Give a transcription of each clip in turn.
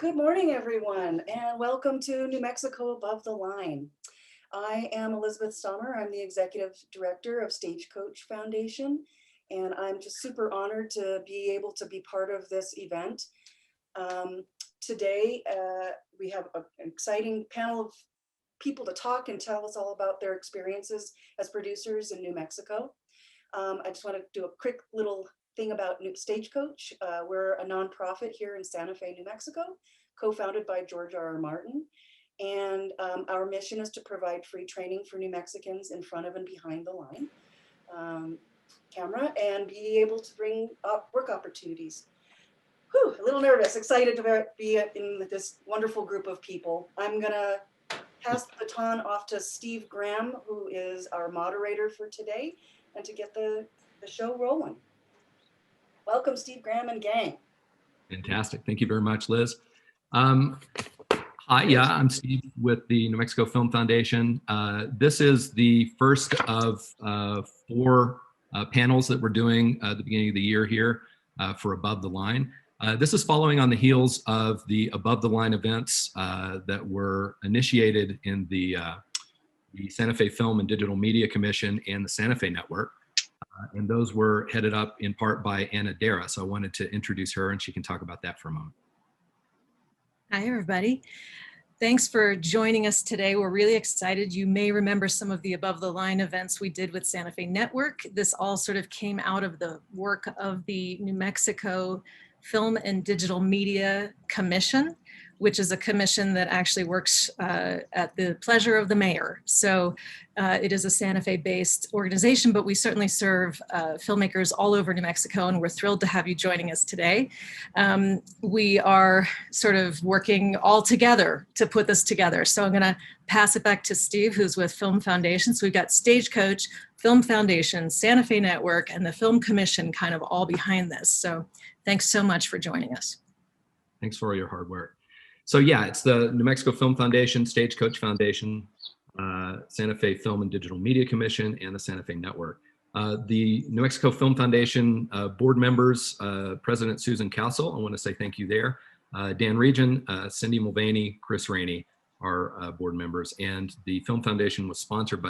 Good morning, everyone, and welcome to New Mexico Above the Line. I am Elizabeth Stommer. I'm the Executive Director of Stagecoach Foundation, and I'm just super honored to be able to be part of this event. Today, we have an exciting panel of people to talk and tell us all about their experiences as producers in New Mexico. I just want to do a quick little thing about Stagecoach. We're a nonprofit here in Santa Fe, New Mexico, co-founded by George R.R. Martin. And our mission is to provide free training for New Mexicans in front of and behind the line camera and be able to bring up work opportunities. Whew, a little nervous, excited to be in this wonderful group of people. I'm gonna pass the baton off to Steve Graham, who is our moderator for today, and to get the show rolling. Welcome, Steve Graham and gang. Fantastic. Thank you very much, Liz. Hi, yeah, I'm Steve with the New Mexico Film Foundation. This is the first of 4 panels that we're doing at the beginning of the year here for Above the Line. This is following on the heels of the Above the Line events that were initiated in the Santa Fe Film and Digital Media Commission and the Santa Fe Network. And those were headed up in part by Andrea. So I wanted to introduce her and she can talk about that for a moment. Hi, everybody. Thanks for joining us today. We're really excited. You may remember some of the Above the Line events we did with Santa Fe Network. This all sort of came out of the work of the New Mexico Film and Digital Media Commission, which is a commission that actually works at the pleasure of the mayor. So it is a Santa Fe-based organization, but we certainly serve filmmakers all over New Mexico, and we're thrilled to have you joining us today. We are sort of working all together to put this together. So I'm gonna pass it back to Steve, who's with Film Foundation. So we've got Stagecoach, Film Foundation, Santa Fe Network, and the Film Commission kind of all behind this. So thanks so much for joining us. Thanks for all your hard work. So yeah, it's the New Mexico Film Foundation, Stagecoach Foundation, Santa Fe Film and Digital Media Commission, and the Santa Fe Network. The New Mexico Film Foundation board members, President Susan Castle, I want to say thank you there. Dan Region, Cindy Mulvaney, Chris Rainey are board members, and the Film Foundation was founded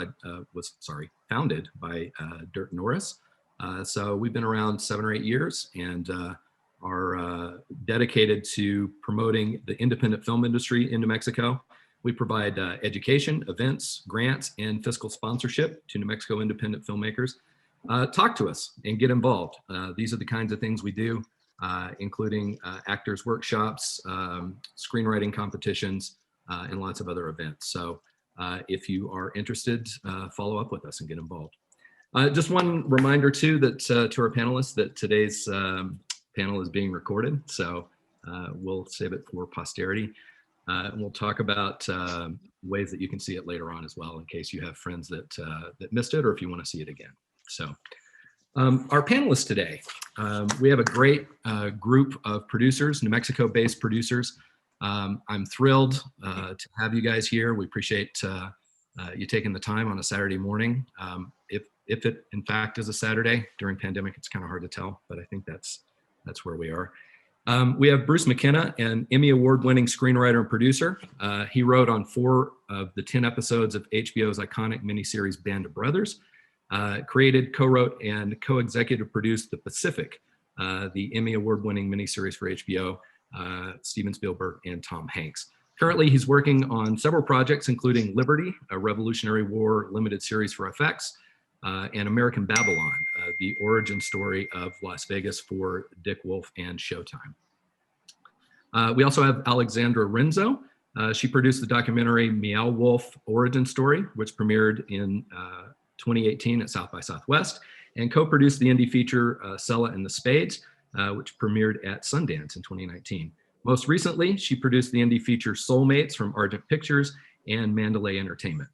by Dirk Norris. So we've been around 7 or 8 years, and are dedicated to promoting the independent film industry in New Mexico. We provide education, events, grants, and fiscal sponsorship to New Mexico independent filmmakers. Talk to us and get involved. These are the kinds of things we do, including actors workshops, screenwriting competitions, and lots of other events. So if you are interested, follow up with us and get involved. Just one reminder too that to our panelists that today's panel is being recorded, so we'll save it for posterity. And we'll talk about ways that you can see it later on as well, in case you have friends that missed it or if you want to see it again. So our panelists today, we have a great group of producers, New Mexico-based producers. I'm thrilled to have you guys here. We appreciate you taking the time on a Saturday morning. If it in fact is a Saturday during pandemic, it's kind of hard to tell, but I think that's where we are. We have Bruce McKenna, an Emmy Award-winning screenwriter and producer. He wrote on 4 of the 10 episodes of HBO's iconic miniseries Band of Brothers, created, co-wrote, and co-executive produced The Pacific, the Emmy Award-winning miniseries for HBO, Steven Spielberg and Tom Hanks. Currently, he's working on several projects, including Liberty, a Revolutionary War limited series for FX, and American Babylon, the origin story of Las Vegas for Dick Wolf and Showtime. We also have Alexandra Renzo. She produced the documentary Meow Wolf Origin Story, which premiered in 2018 at South by Southwest, and co-produced the indie feature Sella and the Spades, which premiered at Sundance in 2019. Most recently, she produced the indie feature Soulmates from Argent Pictures and Mandalay Entertainment.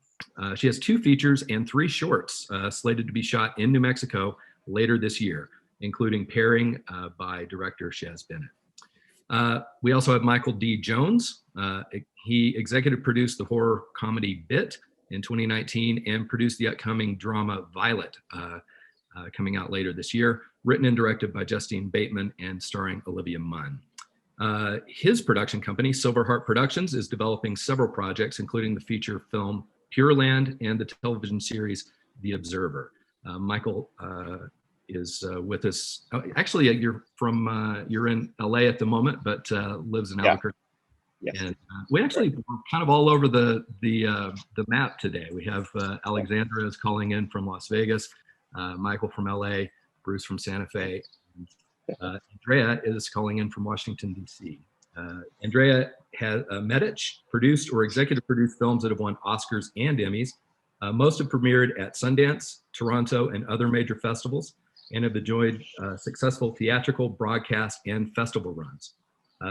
She has 2 features and 3 shorts slated to be shot in New Mexico later this year, including Pairing by director Shaz Bennett. We also have Michael D. Jones. He executive produced the horror comedy Bit in 2019 and produced the upcoming drama Violet coming out later this year, written and directed by Justine Bateman and starring Olivia Munn. His production company, Silverheart Productions, is developing several projects, including the feature film Pure Land and the television series The Observer. Michael is with us. Oh, actually, you're in LA at the moment, but lives in Albuquerque. Yes. And we actually we're kind of all over the map today. We have Alexandra is calling in from Las Vegas, Michael from LA, Bruce from Santa Fe. Andrea is calling in from Washington, D.C. Andrea has Medich produced or executive produced films that have won Oscars and Emmys. Most have premiered at Sundance, Toronto, and other major festivals, and have enjoyed successful theatrical, broadcast, and festival runs.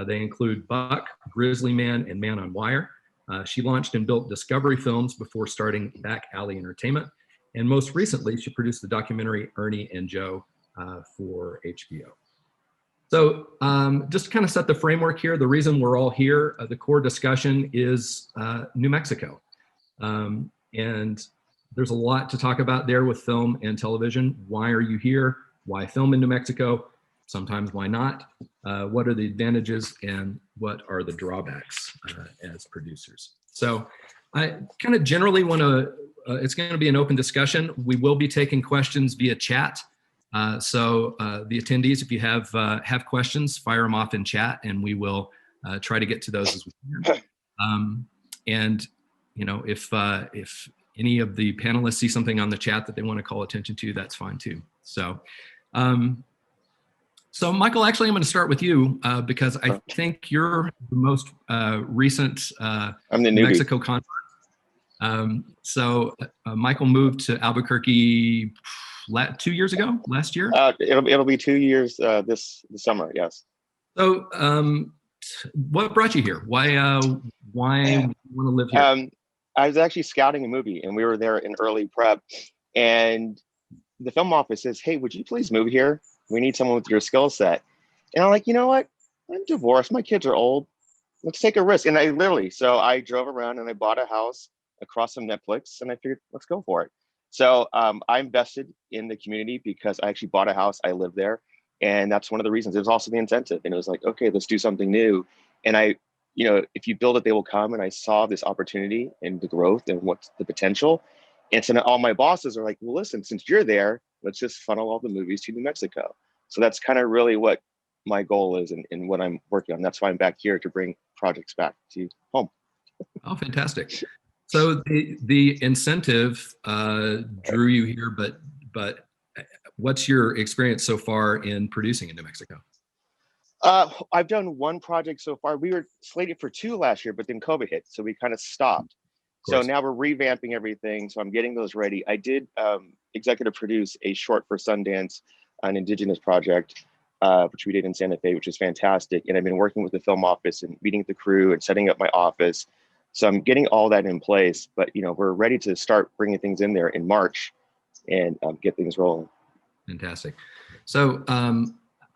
They include Buck, Grizzly Man, and Man on Wire. She launched and built Discovery Films before starting Back Alley Entertainment. And most recently, she produced the documentary Ernie and Joe for HBO. So just to kind of set the framework here, the reason we're all here, the core discussion is New Mexico. And there's a lot to talk about there with film and television. Why are you here? Why film in New Mexico? Sometimes why not? What are the advantages and what are the drawbacks as producers? So I kind of generally want to, it's going to be an open discussion. We will be taking questions via chat. So the attendees, if you have questions, fire them off in chat and we will try to get to those as we can. And you know, if any of the panelists see something on the chat that they want to call attention to, that's fine too. So, so Michael, actually, I'm going to start with you because I think you're the most recent I'm the New newbie. Mexico convert. Michael moved to Albuquerque 2 years ago, last year? It'll be 2 years this summer, yes. So what brought you here? Why you want to live here? I was actually scouting a movie and we were there in early prep and the film office says, hey, would you please move here? We need someone with your skill set. And I'm like, you know what? I'm divorced. My kids are old. Let's take a risk. And I drove around and I bought a house across from Netflix and I figured, let's go for it. So I invested in the community because I actually bought a house. I live there. And that's one of the reasons. It was also the incentive. And it was like, okay, let's do something new. And if you build it, they will come. And I saw this opportunity and the growth and what's the potential. And so all my bosses are like, well, listen, since you're there, let's just funnel all the movies to New Mexico. So that's kind of really what my goal is and what I'm working on. That's why I'm back here to bring projects back to home. Oh, fantastic. So the incentive drew you here, but what's your experience so far in producing in New Mexico? I've done one project so far. We were slated for 2 last year, but then COVID hit, so we kind of stopped. So now we're revamping everything. So I'm getting those ready. I did executive produce a short for Sundance, an Indigenous project, which we did in Santa Fe, which is fantastic. And I've been working with the film office and meeting the crew and setting up my office. So I'm getting all that in place, but we're ready to start bringing things in there in March and get things rolling. Fantastic. So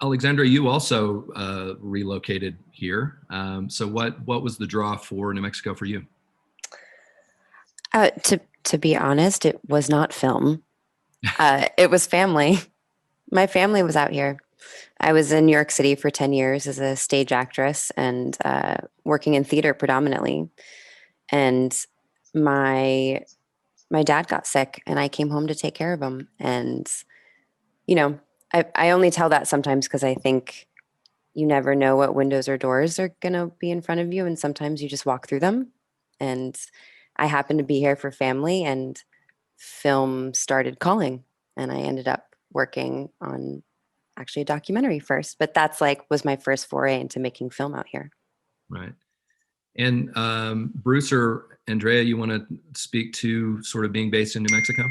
Alexandra, you also relocated here. So what was the draw for New Mexico for you? To be honest, it was not film. It was family. My family was out here. I was in New York City for 10 years as a stage actress and working in theater predominantly. And my dad got sick and I came home to take care of him. And, I only tell that sometimes because I think you never know what windows or doors are going to be in front of you. And sometimes you just walk through them. And I happened to be here for family and film started calling. And I ended up working on actually a documentary first, but that's was my first foray into making film out here. Right. And Bruce or Andrea, you want to speak to sort of being based in New Mexico?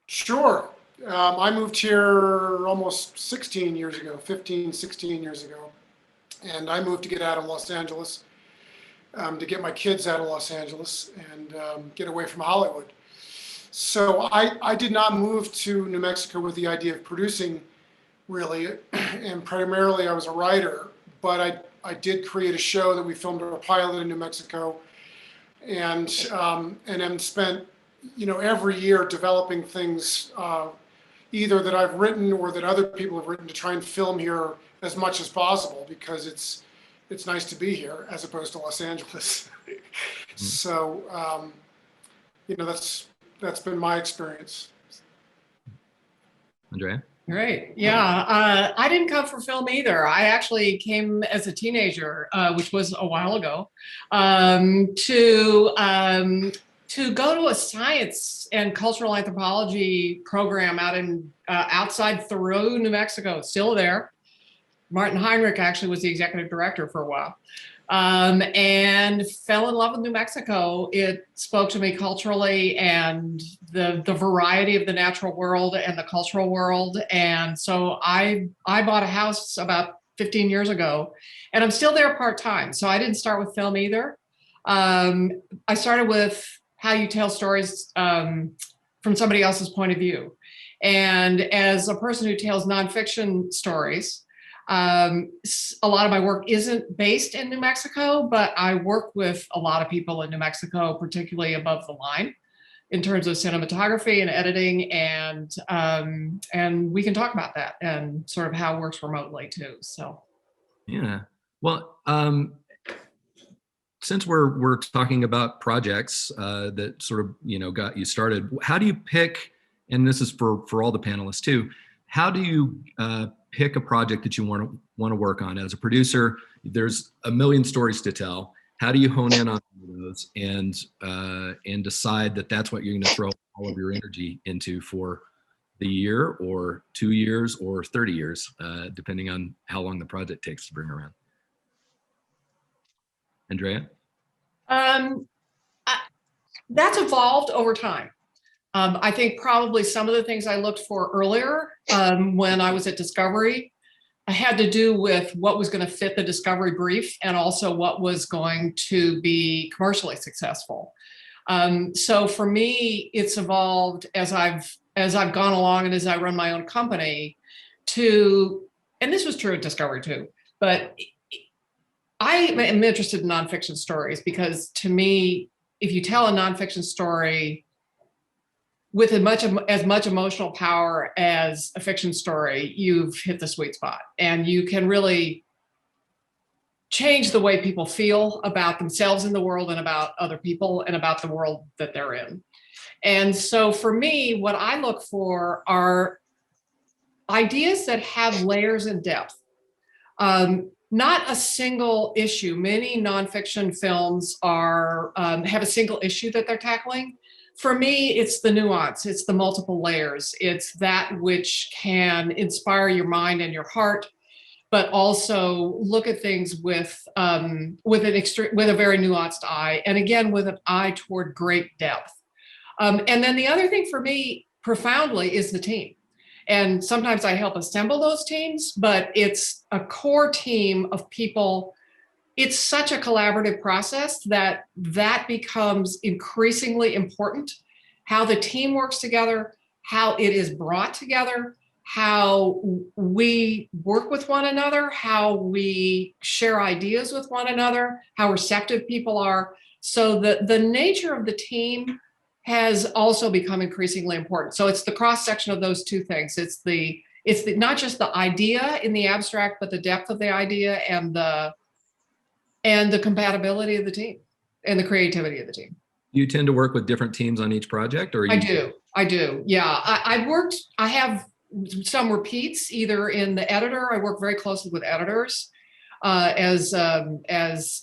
Sure. I moved here almost 16 years ago, 15, 16 years ago. And I moved to get out of Los Angeles, to get my kids out of Los Angeles and get away from Hollywood. So I did not move to New Mexico with the idea of producing, really, and primarily I was a writer, but I did create a show that we filmed a pilot in New Mexico and then spent, every year developing things, either that I've written or that other people have written to try and film here as much as possible because it's nice to be here as opposed to Los Angeles. So, that's been my experience. Andrea? Great. Yeah. I didn't come from film either. I actually came as a teenager, which was a while ago, to go to a science and cultural anthropology program out in outside Thoreau, New Mexico. It's still there. Martin Heinrich actually was the executive director for a while. And fell in love with New Mexico. It spoke to me culturally and the variety of the natural world and the cultural world. And so I bought a house about 15 years ago, and I'm still there part-time. So I didn't start with film either. I started with how you tell stories from somebody else's point of view. And as a person who tells nonfiction stories, a lot of my work isn't based in New Mexico, but I work with a lot of people in New Mexico, particularly above the line in terms of cinematography and editing. And we can talk about that and sort of how it works remotely too. So. Yeah. Well, since we're talking about projects that sort of, got you started, how do you pick, and this is for all the panelists too, how do you pick a project that you want to work on? As a producer, there's a million stories to tell. How do you hone in on those and decide that that's what you're going to throw all of your energy into for the year or 2 years or 30 years, depending on how long the project takes to bring around? Andrea? That's evolved over time. I think probably some of the things I looked for earlier when I was at Discovery had to do with what was going to fit the Discovery brief and also what was going to be commercially successful. So for me, it's evolved as I've gone along and as I run my own company and this was true at Discovery too, but I am interested in nonfiction stories because to me, if you tell a nonfiction story with as much emotional power as a fiction story, you've hit the sweet spot. And you can really change the way people feel about themselves in the world and about other people and about the world that they're in. And so for me, what I look for are ideas that have layers and depth. Not a single issue. Many nonfiction films have a single issue that they're tackling. For me, it's the nuance, it's the multiple layers. It's that which can inspire your mind and your heart, but also look at things with a very nuanced eye, and again, with an eye toward great depth. And then the other thing for me, profoundly, is the team. And sometimes I help assemble those teams, but it's a core team of people. It's such a collaborative process that becomes increasingly important. How the team works together, how it is brought together, how we work with one another, how we share ideas with one another, how receptive people are. So the nature of the team has also become increasingly important. So it's the cross section of those two things. It's the not just the idea in the abstract, but the depth of the idea and the compatibility of the team and the creativity of the team. You tend to work with different teams on each project, or I do. Yeah, I have some repeats either in the editor. I work very closely with editors as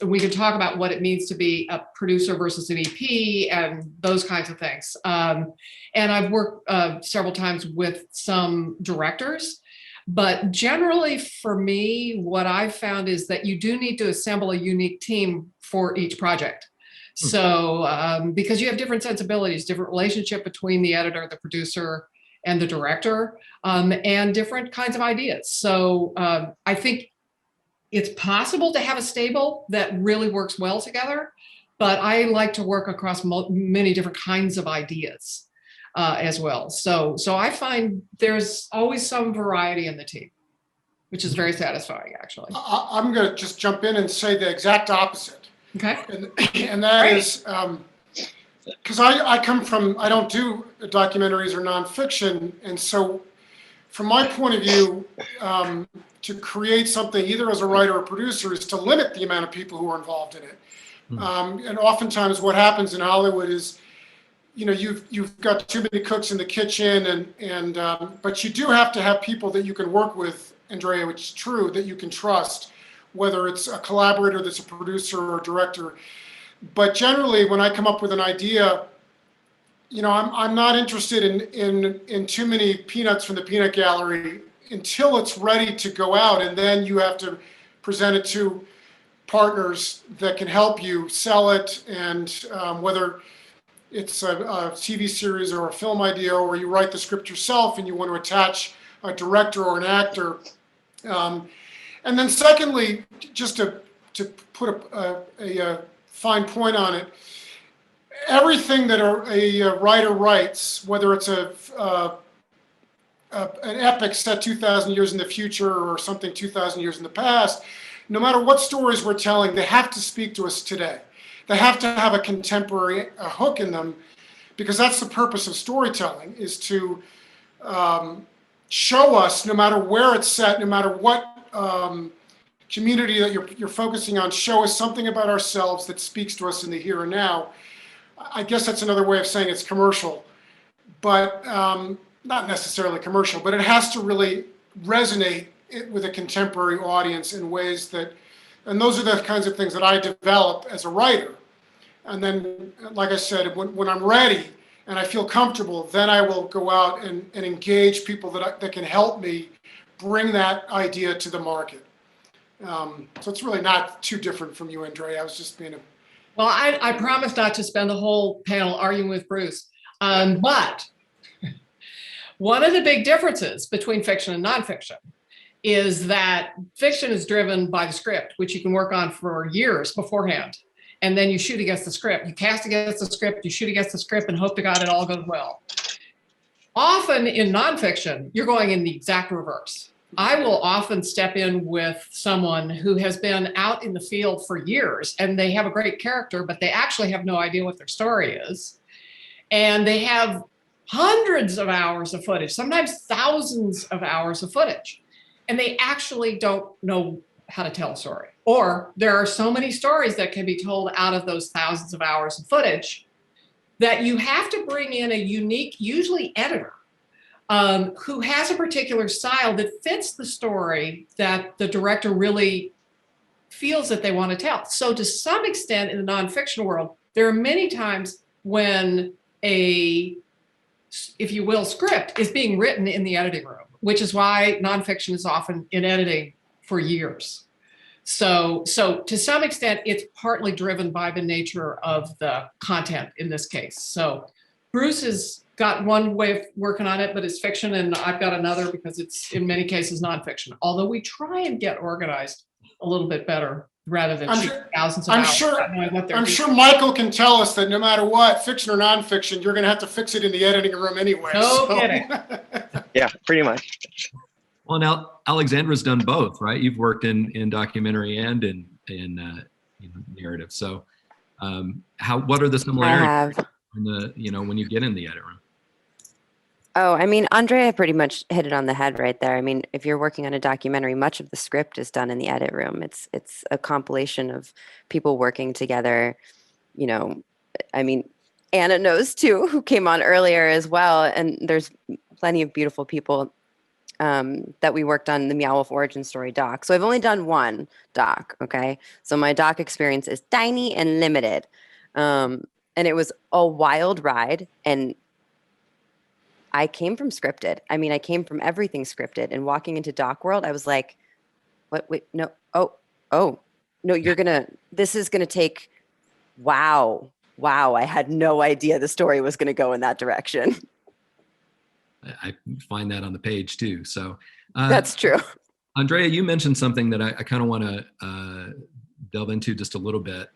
we can talk about what it means to be a producer versus an EP and those kinds of things. And I've worked several times with some directors. But generally for me, what I've found is that you do need to assemble a unique team for each project. So because you have different sensibilities, different relationship between the editor, the producer, and the director, and different kinds of ideas. So I think it's possible to have a stable that really works well together, but I like to work across many different kinds of ideas. As well. So I find there's always some variety in the team, which is very satisfying, actually. I'm going to just jump in and say the exact opposite. Okay. And that is because I don't do documentaries or nonfiction. And so from my point of view, to create something either as a writer or producer is to limit the amount of people who are involved in it. And oftentimes what happens in Hollywood is, you know, you've got too many cooks in the kitchen, but you do have to have people that you can work with, Andrea, which is true, that you can trust, whether it's a collaborator that's a producer or a director. But generally, when I come up with an idea, you know, I'm not interested in too many peanuts from the peanut gallery until it's ready to go out, and then you have to present it to partners that can help you sell it, and whether it's a TV series or a film idea, or you write the script yourself and you want to attach a director or an actor. And then secondly, just to put a fine point on it, everything that a writer writes, whether it's an epic set 2,000 years in the future or something 2,000 years in the past, no matter what stories we're telling, they have to speak to us today. They have to have a contemporary hook in them, because that's the purpose of storytelling, is to show us, no matter where it's set, no matter what community that you're focusing on, show us something about ourselves that speaks to us in the here and now. I guess that's another way of saying it's commercial, but not necessarily commercial, but it has to really resonate with a contemporary audience in ways that, and those are the kinds of things that I develop as a writer. And then, like I said, when I'm ready and I feel comfortable, then I will go out and engage people that can help me bring that idea to the market. So it's really not too different from you, Andrea. I was just being a... Well, I promise not to spend the whole panel arguing with Bruce. But one of the big differences between fiction and nonfiction is that fiction is driven by the script, which you can work on for years beforehand. And then you shoot against the script. You cast against the script, you shoot against the script, and hope to God it all goes well. Often in nonfiction, you're going in the exact reverse. I will often step in with someone who has been out in the field for years, and they have a great character, but they actually have no idea what their story is. And they have hundreds of hours of footage, sometimes thousands of hours of footage. And they actually don't know how to tell a story. Or there are so many stories that can be told out of those thousands of hours of footage that you have to bring in a unique, usually editor, who has a particular style that fits the story that the director really feels that they want to tell. So to some extent in the nonfiction world, there are many times when a, if you will, script is being written in the editing room, which is why nonfiction is often in editing for years. So to some extent, it's partly driven by the nature of the content in this case. So Bruce has got one way of working on it, but it's fiction, and I've got another because it's in many cases nonfiction. Although we try and get organized a little bit better rather than thousands of hours. I'm sure Michael can tell us that no matter what, fiction or nonfiction, you're going to have to fix it in the editing room anyway. No kidding. Yeah, pretty much. Well, now Alexandra's done both, right? You've worked in documentary and in narrative. So, what are the similarities? I have. When you get in the edit room? Oh, I mean, Andrea pretty much hit it on the head right there. I mean, if you're working on a documentary, much of the script is done in the edit room. It's a compilation of people working together. You know, I mean, Anna knows too, who came on earlier as well. And there's plenty of beautiful people that we worked on the Meow Wolf origin story doc. So I've only done one doc, okay? So my doc experience is tiny and limited. And it was a wild ride. And I came from scripted. I mean, I came from everything scripted. And walking into doc world, I was like, what? Wait, no. Oh, no, this is going to take, wow. I had no idea the story was going to go in that direction. I find that on the page too. So that's true. Andrea, you mentioned something that I kind of want to delve into just a little bit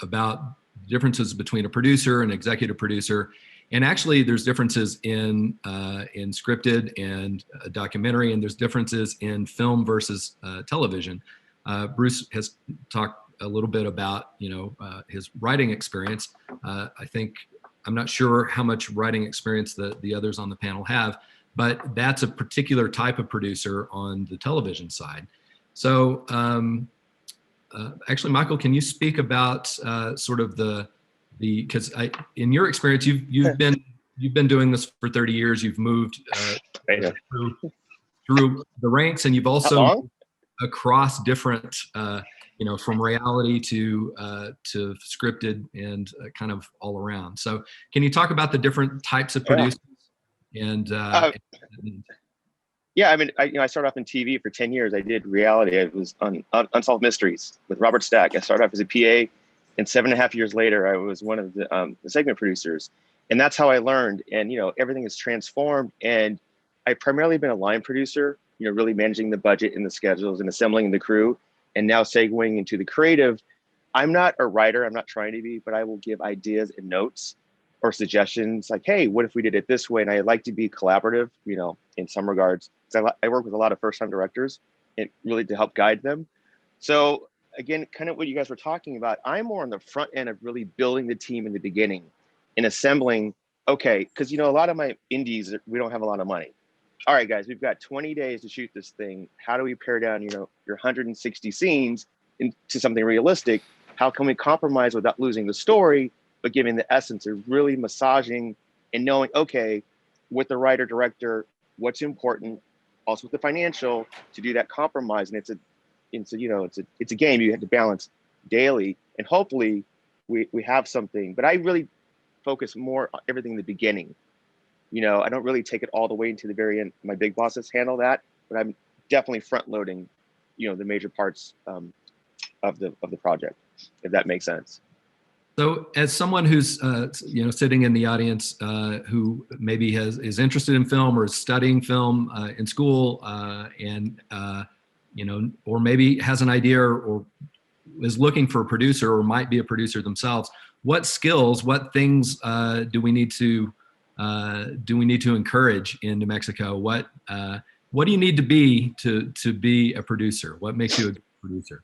about differences between a producer and executive producer. And actually there's differences in scripted and a documentary, and there's differences in film versus television. Bruce has talked a little bit about, his writing experience. I'm not sure how much writing experience the others on the panel have, but that's a particular type of producer on the television side. So actually, Michael, can you speak about sort of because in your experience, you've been doing this for 30 years. You've moved through the ranks, and you've also moved across different, from reality to scripted and kind of all around. So, can you talk about the different types of producers? And yeah, I mean, I started off in TV for 10 years. I did reality. I was on Unsolved Mysteries with Robert Stack. I started off as a PA, and 7.5 years later, I was one of the segment producers. And that's how I learned. And, everything is transformed. And I've primarily been a line producer, really managing the budget and the schedules and assembling the crew. And now segueing into the creative. I'm not a writer. I'm not trying to be, but I will give ideas and notes or suggestions like, hey, what if we did it this way? And I like to be collaborative, in some regards. So I work with a lot of first-time directors and really to help guide them. So again, kind of what you guys were talking about, I'm more on the front end of really building the team in the beginning and assembling, okay, because a lot of my indies, we don't have a lot of money. All right, guys, we've got 20 days to shoot this thing. How do we pare down, your 160 scenes into something realistic? How can we compromise without losing the story, but giving the essence of really massaging and knowing, okay, with the writer director, what's important, also with the financial, to do that compromise. And it's a game you have to balance daily, and hopefully we have something. But I really focus more on everything in the beginning. I don't really take it all the way into the very end. My big bosses handle that, but I'm definitely front loading, the major parts of the project, if that makes sense. So, as someone who's sitting in the audience who maybe is interested in film or is studying film in school, and or maybe has an idea or is looking for a producer or might be a producer themselves, what skills, what things do we need to encourage in New Mexico? What do you need to be a producer? What makes you a good producer?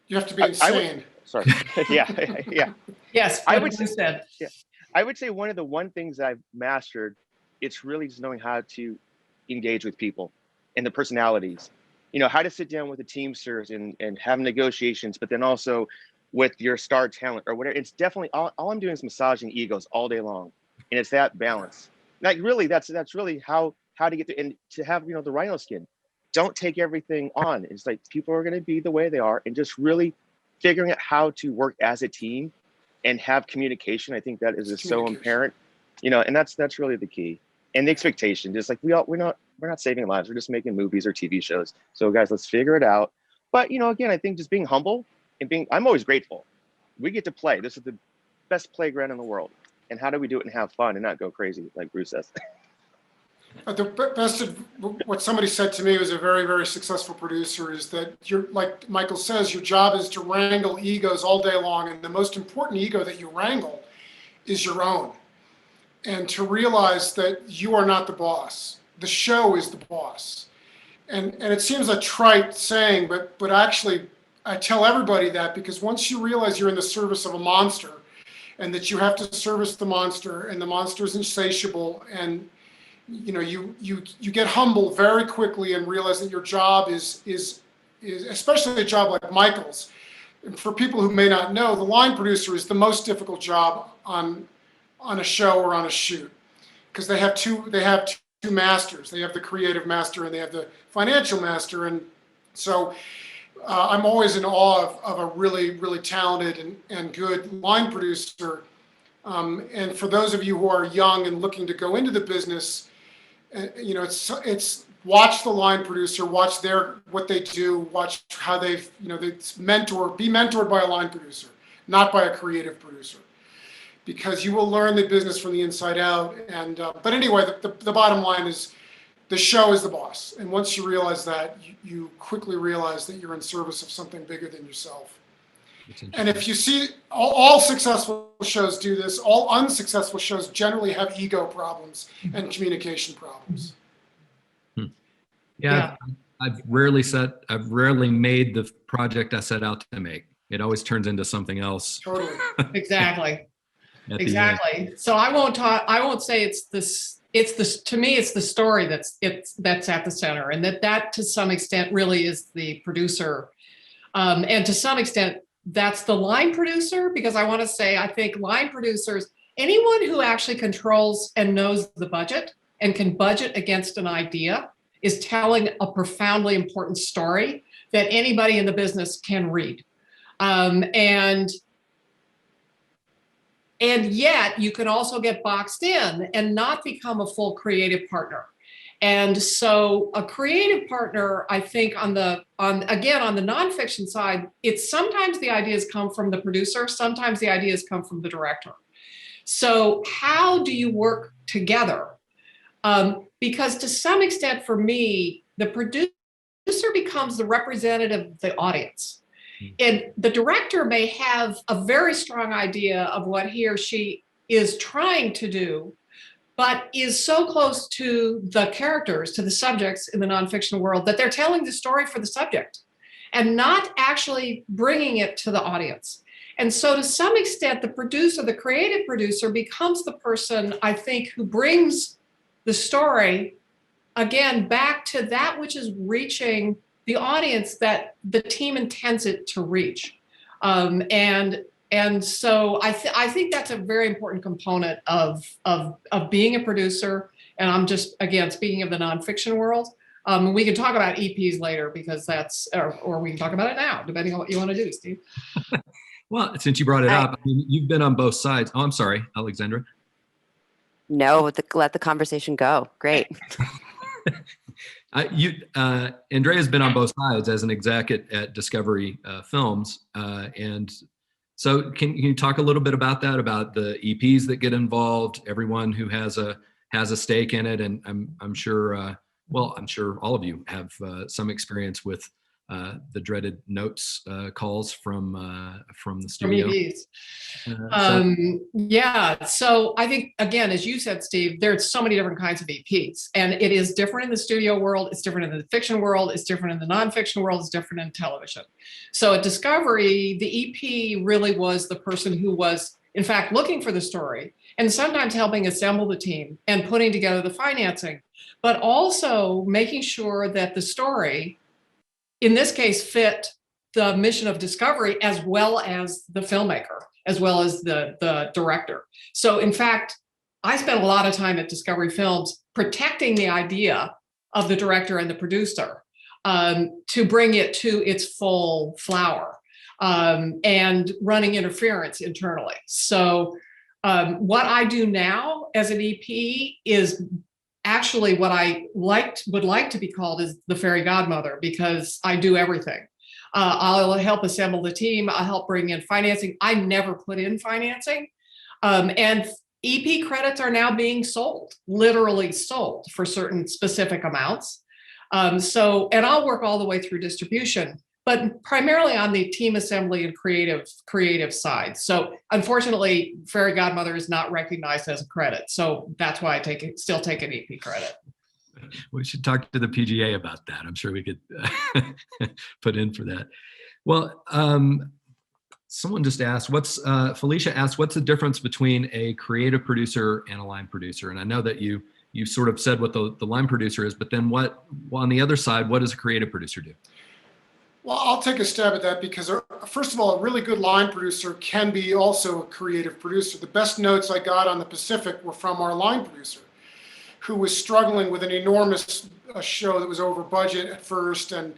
You have to be insane. Sorry. Yeah. Yes, I would say. Yeah, I would say one of the things I've mastered, it's really just knowing how to engage with people and the personalities. How to sit down with the teamsters and have negotiations, but then also with your star talent or whatever. It's definitely all I'm doing is massaging egos all day long, and it's that balance. Like really, that's really how to get to, and to have the rhino skin. Don't take everything on. It's like people are going to be the way they are, and just really figuring out how to work as a team and have communication. I think that is just so apparent, and that's really the key. And the expectation, just like we're not saving lives. We're just making movies or TV shows. So guys, let's figure it out. But again, I think just being humble and I'm always grateful. We get to play. This is the best playground in the world. And how do we do it and have fun and not go crazy, like Bruce says? The best of what somebody said to me was a very, very successful producer is that like Michael says, your job is to wrangle egos all day long. And the most important ego that you wrangle is your own. And to realize that you are not the boss. The show is the boss. And it seems a trite saying, but actually I tell everybody that because once you realize you're in the service of a monster and that you have to service the monster and the monster is insatiable and you get humble very quickly and realize that your job is especially a job like Michael's. And for people who may not know, the line producer is the most difficult job on a show or on a shoot because they have two masters. They have the creative master and they have the financial master. And so I'm always in awe of a really, really talented and good line producer. And for those of you who are young and looking to go into the business, it's watch the line producer, watch what they do, watch how be mentored by a line producer, not by a creative producer, because you will learn the business from the inside out. And but anyway, the bottom line is the show is the boss. And once you realize that, you quickly realize that you're in service of something bigger than yourself. And if you see all successful shows do this, all unsuccessful shows generally have ego problems and communication problems. Yeah. I've rarely made the project I set out to make. It always turns into something else. Totally. Exactly. at the end. Exactly. So I won't say it's this, to me, it's the story that's at the center, and that to some extent really is the producer. And to some extent, that's the line producer, because I want to say, I think line producers, anyone who actually controls and knows the budget and can budget against an idea, is telling a profoundly important story that anybody in the business can read. And yet you can also get boxed in and not become a full creative partner. And so a creative partner, I think on the nonfiction side, it's sometimes the ideas come from the producer, sometimes the ideas come from the director. So how do you work together? Because to some extent for me, the producer becomes the representative of the audience. And the director may have a very strong idea of what he or she is trying to do, but is so close to the characters, to the subjects in the nonfiction world, that they're telling the story for the subject and not actually bringing it to the audience. And so to some extent, the producer, the creative producer, becomes the person, I think, who brings the story, again, back to that which is reaching the audience that the team intends it to reach. And so I think that's a very important component of being a producer. And I'm just, again, speaking of the nonfiction world. We can talk about EPs later, because that's, or we can talk about it now, depending on what you want to do, Steve. Well, since you brought it up, I mean, you've been on both sides. Oh, I'm sorry, Alexandra. No, let the conversation go. Great. Andrea's been on both sides as an exec at Discovery Films, and so can you talk a little bit about that, about the EPs that get involved, everyone who has a stake in it, and I'm sure, well, I'm sure all of you have some experience with the dreaded notes calls from the studio. From EPs. Yeah, so I think, again, as you said, Steve, there's so many different kinds of EPs, and it is different in the studio world, it's different in the fiction world, it's different in the nonfiction world, it's different in television. So at Discovery, the EP really was the person who was, in fact, looking for the story and sometimes helping assemble the team and putting together the financing, but also making sure that the story, in this case, fit the mission of Discovery, as well as the filmmaker, as well as the director. So in fact, I spent a lot of time at Discovery Films protecting the idea of the director and the producer to bring it to its full flower, and running interference internally. So what I do now as an EP is actually what I would like to be called is the fairy godmother, because I do everything. I'll help assemble the team. I'll help bring in financing. I never put in financing. And EP credits are now being sold, literally sold for certain specific amounts. And I'll work all the way through distribution, but primarily on the team assembly and creative side. So unfortunately, fairy godmother is not recognized as a credit. So that's why I still take an EP credit. We should talk to the PGA about that. I'm sure we could put in for that. Well, someone just asked, Felicia asked, what's the difference between a creative producer and a line producer? And I know that you sort of said what the line producer is, but then on the other side, what does a creative producer do? Well, I'll take a stab at that, because first of all, a really good line producer can be also a creative producer. The best notes I got on the Pacific were from our line producer, who was struggling with an enormous show that was over budget at first. And,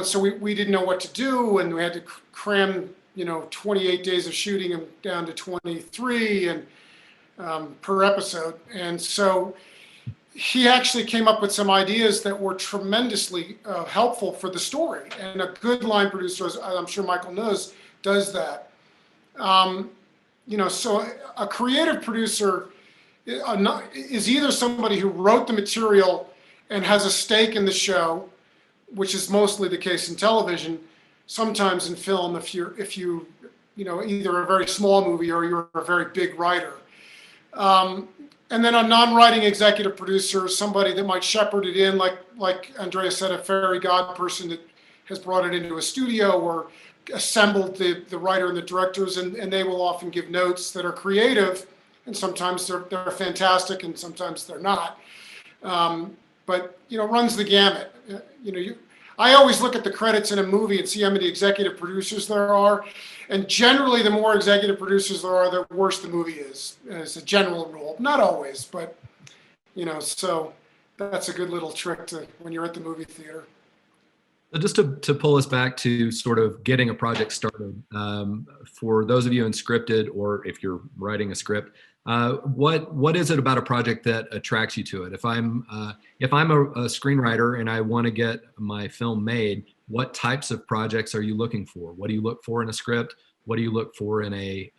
so we didn't know what to do, and we had to cram, 28 days of shooting down to 23 and per episode. And so he actually came up with some ideas that were tremendously helpful for the story. And a good line producer, as I'm sure Michael knows, does that. So a creative producer is either somebody who wrote the material and has a stake in the show, which is mostly the case in television. Sometimes in film, if you either a very small movie or you're a very big writer. And then a non-writing executive producer, somebody that might shepherd it in, like Andrea said, a fairy god person that has brought it into a studio or assembled the writer and the directors, and they will often give notes that are creative, and sometimes they're fantastic, and sometimes they're not. But runs the gamut. I always look at the credits in a movie and see how many executive producers there are, and generally, the more executive producers there are, the worse the movie is. As a general rule, not always, but so that's a good little trick to when you're at the movie theater. Just to pull us back to sort of getting a project started, for those of you in scripted, or if you're writing a script, what is it about a project that attracts you to it? If I'm a screenwriter and I want to get my film made, what types of projects are you looking for? What do you look for in a script? What do you look for in a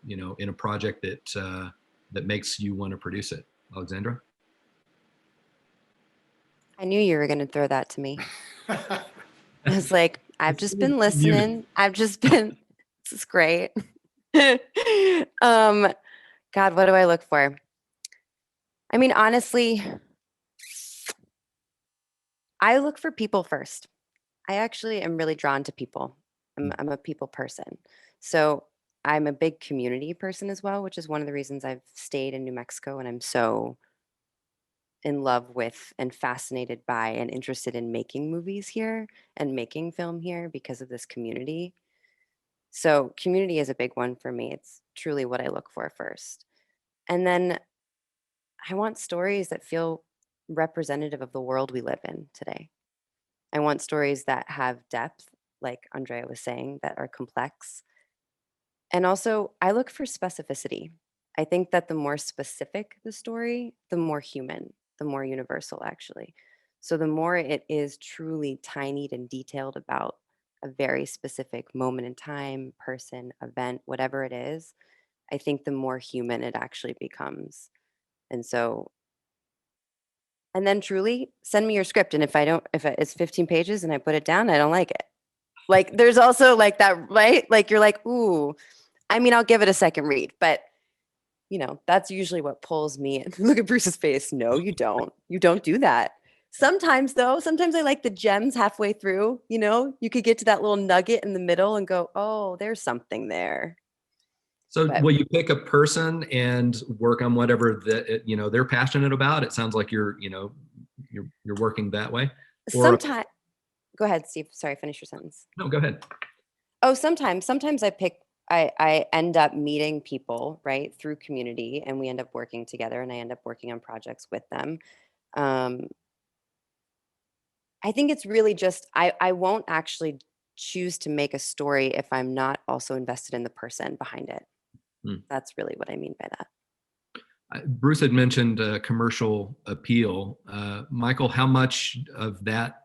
in a project that makes you want to produce it? Alexandra? I knew you were going to throw that to me. I was like, I've just been listening. This is great. God, what do I look for? I mean, honestly, I look for people first. I actually am really drawn to people. I'm a people person. So I'm a big community person as well, which is one of the reasons I've stayed in New Mexico, and I'm so in love with and fascinated by and interested in making movies here and making film here because of this community. So community is a big one for me. It's truly what I look for first. And then I want stories that feel representative of the world we live in today. I want stories that have depth, like Andrea was saying, that are complex. And also, I look for specificity. I think that the more specific the story, the more human, the more universal, actually. So the more it is truly tiny and detailed about a very specific moment in time, person, event, whatever it is, I think the more human it actually becomes. And so, and then truly send me your script. And if it's 15 pages and I put it down, I don't like it. Like, there's also like that, right? Like, you're like, ooh, I mean, I'll give it a second read, but that's usually what pulls me in. Look at Bruce's face. No, you don't. You don't do that. Sometimes though, sometimes I like the gems halfway through, you could get to that little nugget in the middle and go, oh, there's something there. So But- will you pick a person and work on whatever that they're passionate about? It sounds like you're working that way. Sometimes, go ahead, Steve. Sorry, finish your sentence. No, go ahead. Oh, sometimes I end up meeting people, right, through community, and we end up working together, and I end up working on projects with them. I think it's really just, I won't actually choose to make a story if I'm not also invested in the person behind it. That's really what I mean by that. Bruce had mentioned commercial appeal. Michael, how much of that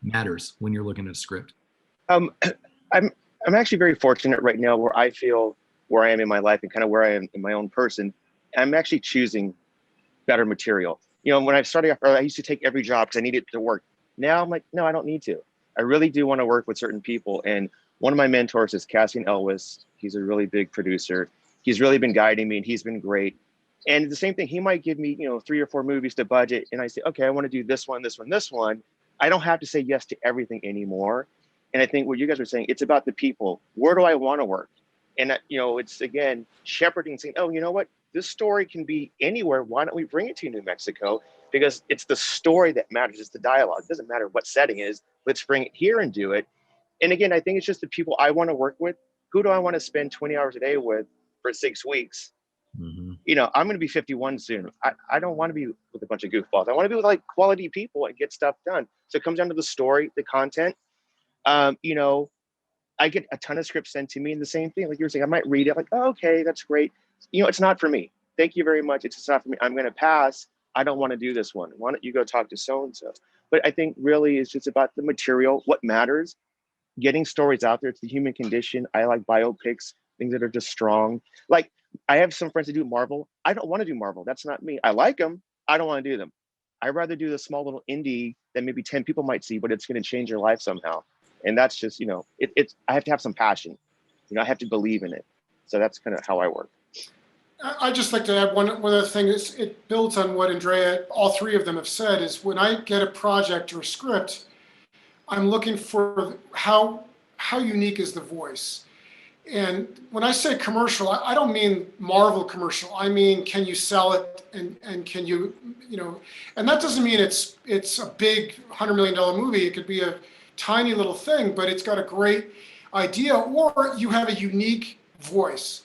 matters when you're looking at a script? I'm actually very fortunate right now where I feel where I am in my life and kind of where I am in my own person. I'm actually choosing better material. When I started off, I used to take every job because I needed it to work. Now I'm like, no, I don't need to. I really do want to work with certain people. And one of my mentors is Cassian Elwes. He's a really big producer. He's really been guiding me and he's been great. And the same thing, he might give me, 3 or 4 movies to budget. And I say, okay, I want to do this one, this one, this one. I don't have to say yes to everything anymore. And I think what you guys are saying, it's about the people. Where do I want to work? And, it's, again, shepherding, saying, oh, you know what? This story can be anywhere. Why don't we bring it to New Mexico? Because it's the story that matters. It's the dialogue. It doesn't matter what setting it is. Let's bring it here and do it. And again, I think it's just the people I want to work with. Who do I want to spend 20 hours a day with for 6 weeks? Mm-hmm. I'm going to be 51 soon. I don't want to be with a bunch of goofballs. I want to be with like quality people and get stuff done. So it comes down to the story, the content. I get a ton of scripts sent to me, and the same thing, like you were saying, I might read it like, oh, okay, that's great. It's not for me. Thank you very much. It's just not for me. I'm going to pass. I don't want to do this one. Why don't you go talk to so-and-so? But I think really it's just about the material, what matters, getting stories out there. It's the human condition. I like biopics, things that are just strong. Like I have some friends that do Marvel. I don't want to do Marvel. That's not me. I like them. I don't want to do them. I'd rather do the small little indie that maybe 10 people might see, but it's going to change your life somehow. And that's just, I have to have some passion. I have to believe in it. So that's kind of how I work. I just like to add one other thing. It builds on what Andrea, all 3 of them have said, is when I get a project or a script, I'm looking for how how unique is the voice? And when I say commercial, I don't mean Marvel commercial. I mean, can you sell it, and can you, and that doesn't mean it's a big $100 million movie. It could be a tiny little thing, but it's got a great idea, or you have a unique voice.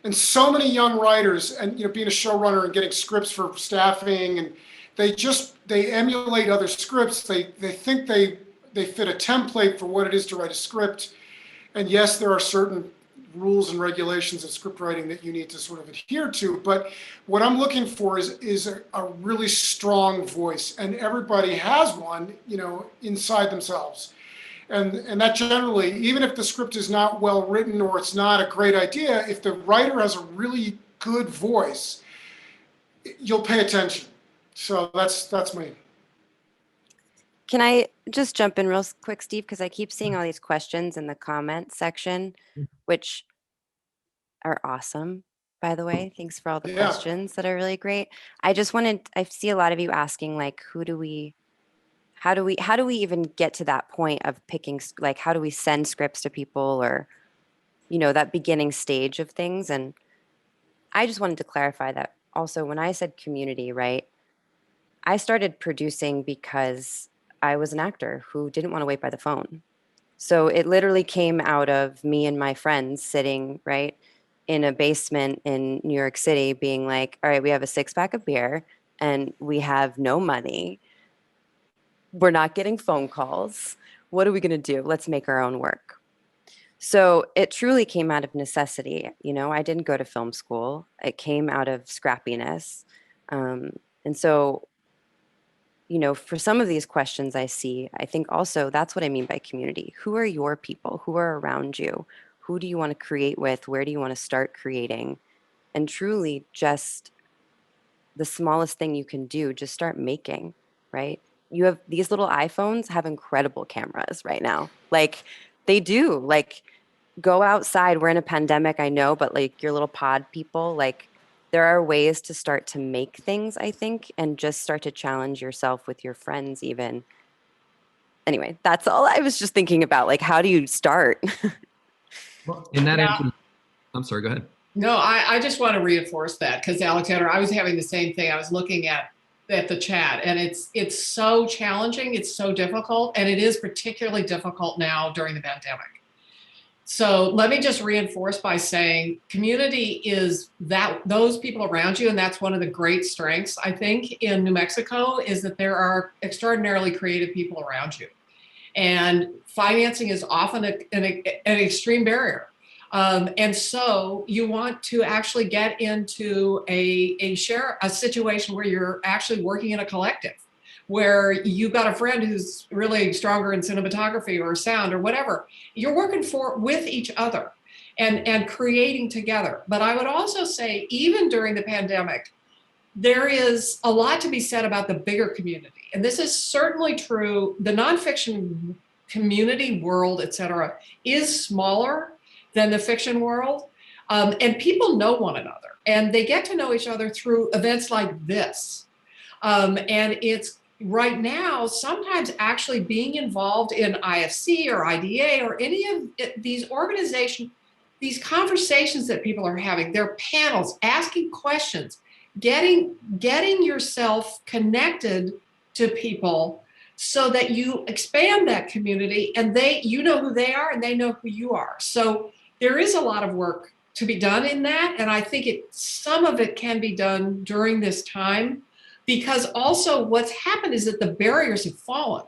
And so many young writers, and being a showrunner and getting scripts for staffing, and they emulate other scripts. They think they fit a template for what it is to write a script. And yes, there are certain rules and regulations of script writing that you need to sort of adhere to. But what I'm looking for is a really strong voice, and everybody has one, inside themselves. And that generally, even if the script is not well written or it's not a great idea, if the writer has a really good voice, you'll pay attention. So that's me. Can I just jump in real quick, Steve? Because I keep seeing all these questions in the comment section, which are awesome, by the way. Thanks for all the questions that are really great. I see a lot of you asking, like, how do we even get to that point of picking, like, how do we send scripts to people, or, that beginning stage of things? And I just wanted to clarify that also when I said community, right? I started producing because I was an actor who didn't want to wait by the phone. So it literally came out of me and my friends sitting right in a basement in New York City being like, all right, we have a 6-pack of beer and we have no money. We're not getting phone calls. What are we going to do? Let's make our own work. So it truly came out of necessity. I didn't go to film school. It came out of scrappiness. And so, for some of these questions I think also that's what I mean by community. Who are your people? Who are around you? Who do you want to create with? Where do you want to start creating? And truly just the smallest thing you can do, just start making, right? You have these little iPhones have incredible cameras right now. Like they do, like go outside. We're in a pandemic, I know, but like your little pod people, like there are ways to start to make things, I think, and just start to challenge yourself with your friends even. Anyway, that's all I was just thinking about. Like, how do you start? Well, in that answer, I'm sorry, go ahead. No, I just want to reinforce that because Alexandra, I was having the same thing. I was looking at the chat, and it's so challenging, it's so difficult, and it is particularly difficult now during the pandemic. So let me just reinforce by saying community is those people around you, and that's one of the great strengths, I think, in New Mexico is that there are extraordinarily creative people around you. And financing is often an extreme barrier. And so you want to actually get into a situation where you're actually working in a collective, where you've got a friend who's really stronger in cinematography or sound or whatever. You're working with each other and creating together. But I would also say, even during the pandemic, there is a lot to be said about the bigger community. And this is certainly true. The nonfiction community world, et cetera, is smaller than the fiction world. And people know one another, and they get to know each other through events like this. And it's right now, sometimes actually being involved in IFC or IDA or any of these organizations, these conversations that people are having, their panels, asking questions, getting yourself connected to people so that you expand that community, and you know who they are and they know who you are. So there is a lot of work to be done in that. And I think some of it can be done during this time, because also what's happened is that the barriers have fallen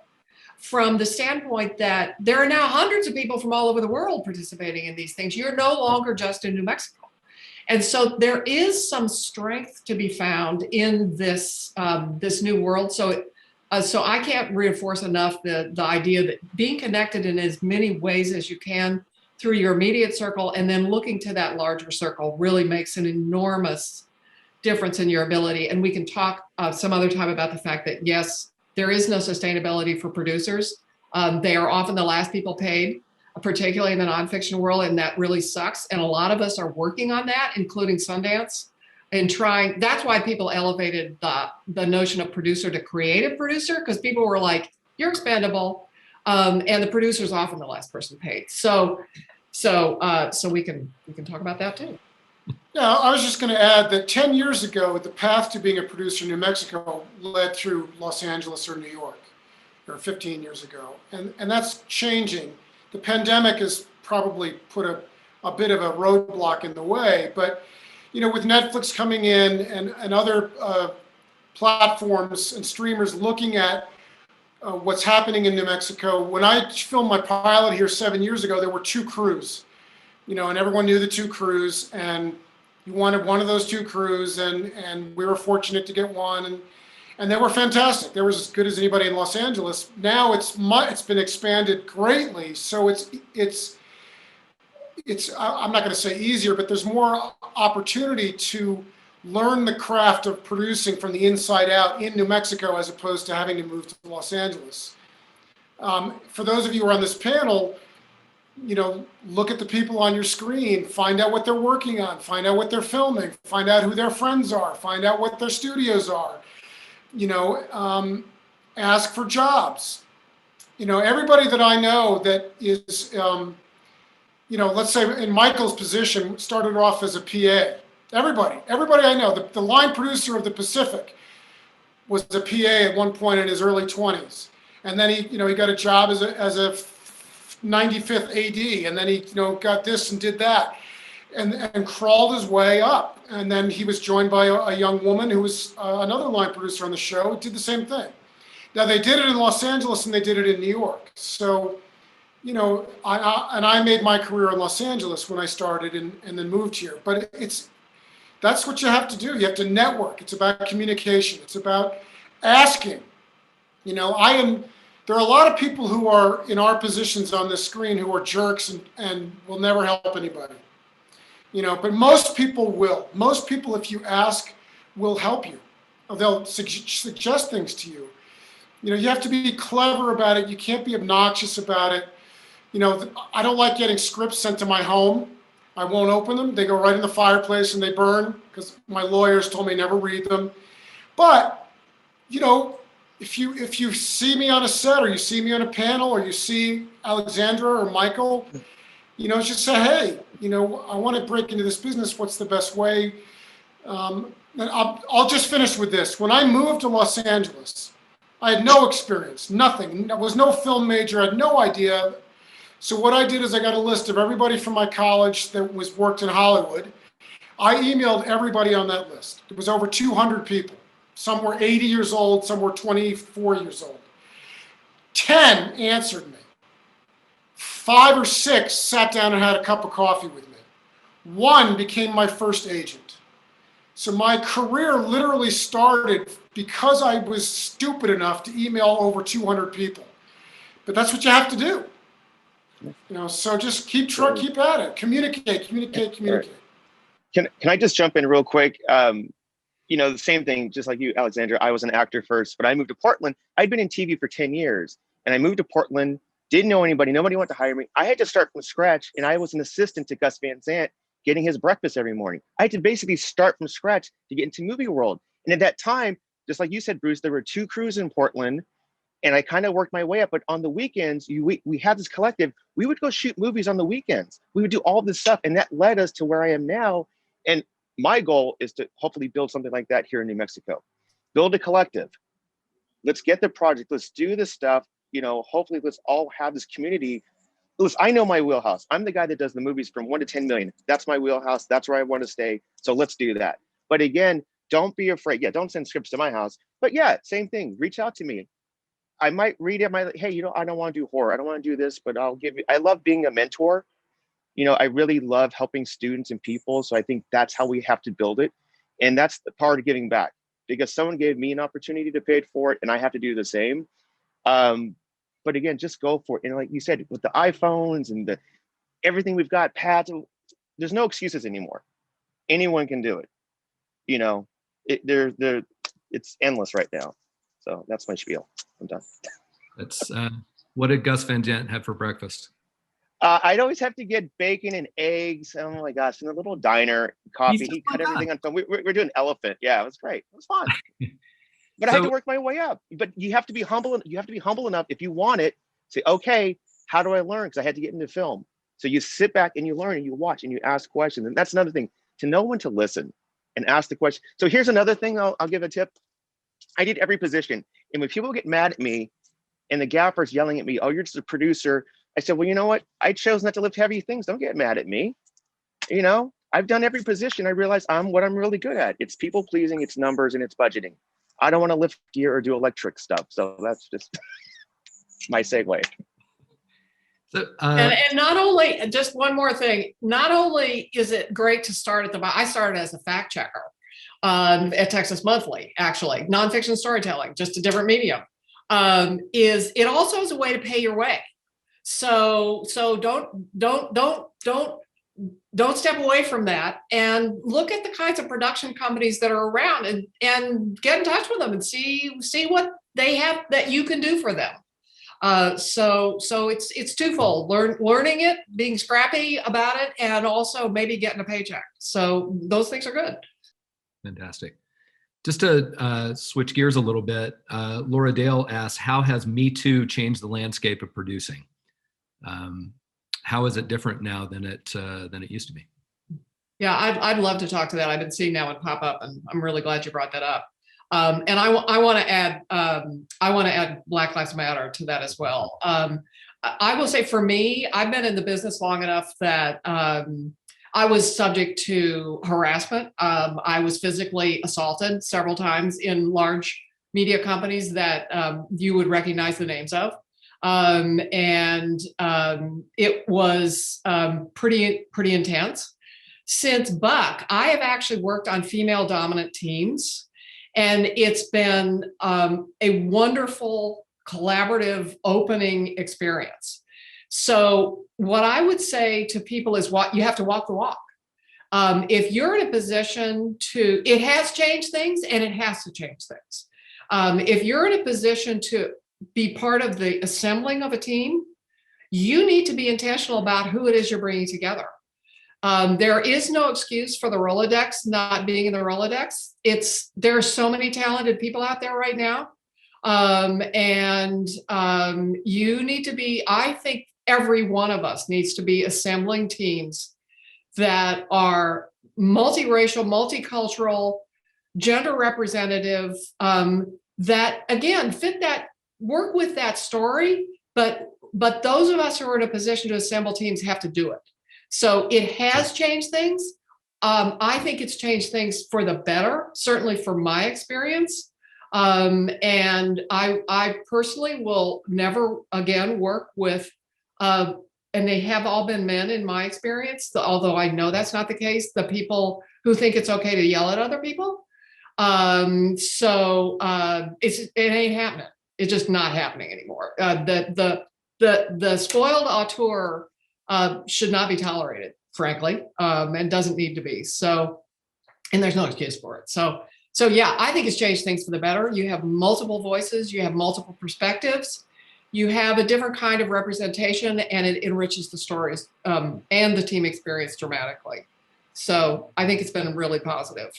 from the standpoint that there are now hundreds of people from all over the world participating in these things. You're no longer just in New Mexico. And so there is some strength to be found in this new world. So I can't reinforce enough the idea that being connected in as many ways as you can through your immediate circle and then looking to that larger circle really makes an enormous difference in your ability. And we can talk some other time about the fact that, yes, there is no sustainability for producers. They are often the last people paid, particularly in the nonfiction world, and that really sucks. And a lot of us are working on that, including Sundance, and trying. That's why people elevated the notion of producer to creative producer, because people were like, you're expendable. And the producer is often the last person paid. So we can talk about that too. Yeah, I was just going to add that 10 years ago, the path to being a producer in New Mexico led through Los Angeles or New York, or 15 years ago. And that's changing. The pandemic has probably put a bit of a roadblock in the way. But, you know, with Netflix coming in and other platforms and streamers looking at what's happening in New Mexico, when I filmed my pilot here 7 years ago, there were 2 crews, you know, and everyone knew the 2 crews, and you wanted one of those 2 crews, and we were fortunate to get one, and they were fantastic. They were as good as anybody in Los Angeles. Now it's been expanded greatly, so it's I'm not going to say easier, but there's more opportunity to learn the craft of producing from the inside out in New Mexico, as opposed to having to move to Los Angeles. For those of you who are on this panel, you know, look at the people on your screen, find out what they're working on, find out what they're filming, find out who their friends are, find out what their studios are, you know, ask for jobs. You know, everybody that I know that is, you know, let's say in Michael's position, started off as a PA. Everybody I know, the line producer of the Pacific was a PA at one point in his early 20s. And then he got a job as a 95th AD, and then he, you know, got this and did that, and crawled his way up. And then he was joined by a young woman who was another line producer on the show, who did the same thing. Now they did it in Los Angeles and they did it in New York. So, you know, I made my career in Los Angeles when I started and then moved here. But that's what you have to do. You have to network. It's about communication. It's about asking. You know, there are a lot of people who are in our positions on this screen who are jerks and will never help anybody. You know, but most people will. Most people, if you ask, will help you. They'll suggest things to you. You know, you have to be clever about it. You can't be obnoxious about it. You know, I don't like getting scripts sent to my home. I won't open them. They go right in the fireplace and they burn, because my lawyers told me never read them. But, you know, if you see me on a set, or you see me on a panel, or you see Alexandra or Michael, you know, just say, hey, you know, I want to break into this business. What's the best way? And I'll just finish with this. When I moved to Los Angeles, I had no experience, nothing. I was no film major. I had no idea. So what I did is I got a list of everybody from my college that worked in Hollywood. I emailed everybody on that list. It was over 200 people. Some were 80 years old, some were 24 years old. 10 answered me. 5 or 6 sat down and had a cup of coffee with me. 1 became my first agent. So my career literally started because I was stupid enough to email over 200 people. But that's what you have to do. You know, so just keep at it. Communicate. Can I just jump in real quick? You know, the same thing, just like you, Alexandra, I was an actor first, but I moved to Portland. I'd been in TV for 10 years, and I moved to Portland, didn't know anybody. Nobody wanted to hire me. I had to start from scratch, and I was an assistant to Gus Van Sant, getting his breakfast every morning. I had to basically start from scratch to get into movie world. And at that time, just like you said, Bruce, there were 2 crews in Portland, and I kind of worked my way up. But on the weekends, we had this collective. We would go shoot movies on the weekends. We would do all this stuff, and that led us to where I am now. And my goal is to hopefully build something like that here in New Mexico. Build a collective. Let's get the project. Let's do this stuff. You know, hopefully let's all have this community. Listen, I know my wheelhouse. I'm the guy that does the movies from 1 to 10 million. That's my wheelhouse. That's where I want to stay. So let's do that. But again, don't be afraid. Yeah, don't send scripts to my house. But yeah, same thing. Reach out to me. I might read it. Hey, you know, I don't want to do horror. I don't want to do this, but I'll give you. I love being a mentor. You know, I really love helping students and people. So I think that's how we have to build it. And that's the part of giving back, because someone gave me an opportunity to pay for it, and I have to do the same. But again, just go for it. And like you said, with the iPhones and everything we've got, pads, there's no excuses anymore. Anyone can do it. You know, it's endless right now. So that's my spiel. I'm done. That's what did Gus Van Sant have for breakfast? I'd always have to get bacon and eggs. Oh my gosh, in a little diner, coffee. He cut everything on film. We're doing elephant. Yeah, it was great. It was fun. But I had to work my way up. But you have to be humble. You have to be humble enough, if you want it, Say, okay, how do I learn? Because I had to get into film. So you sit back and you learn and you watch and you ask questions. And that's another thing, to know when to listen and ask the question. So here's another thing, I'll give a tip. I did every position. And when people get mad at me and the gaffer's yelling at me, oh, you're just a producer. I said, well, you know what? I chose not to lift heavy things. Don't get mad at me. You know, I've done every position. I realize what I'm really good at. It's people pleasing, it's numbers, and it's budgeting. I don't want to lift gear or do electric stuff. So that's just my segue. So, And not only, just one more thing, not only is it great to start at the bottom, I started as a fact checker at Texas Monthly, actually, nonfiction storytelling, just a different medium. Is it also is a way to pay your way. So don't step away from that, and look at the kinds of production companies that are around, and get in touch with them and see what they have that you can do for them. So it's twofold: learning it, being scrappy about it, and also maybe getting a paycheck. So those things are good. Fantastic. Just to switch gears a little bit, Laura Dale asks, how has Me Too changed the landscape of producing? How is it different now than it used to be? Yeah, I'd love to talk to that. I've been seeing that one pop up, and I'm really glad you brought that up. And I want to add Black Lives Matter to that as well. I will say, for me, I've been in the business long enough that I was subject to harassment. I was physically assaulted several times in large media companies that you would recognize the names of. It was pretty intense. Since Buck, I have actually worked on female dominant teams, and it's been a wonderful collaborative opening experience. So what I would say to people is, you have to walk the walk. If you're in a position it has changed things, and it has to change things. If you're in a position to be part of the assembling of a team, you need to be intentional about who it is you're bringing together. There is no excuse for the Rolodex not being in the Rolodex. There are so many talented people out there right now. You need to be, I think every one of us needs to be assembling teams that are multiracial, multicultural, gender representative, that again, work with that story, but those of us who are in a position to assemble teams have to do it. So it has changed things. I think it's changed things for the better, certainly for my experience. And I personally will never again work with, and they have all been men in my experience, although I know that's not the case, the people who think it's okay to yell at other people. It ain't happening. It's just not happening anymore. The spoiled auteur should not be tolerated, frankly, and doesn't need to be. So, and there's no excuse for it. So yeah, I think it's changed things for the better. You have multiple voices, you have multiple perspectives, you have a different kind of representation, and it enriches the stories and the team experience dramatically. So I think it's been really positive.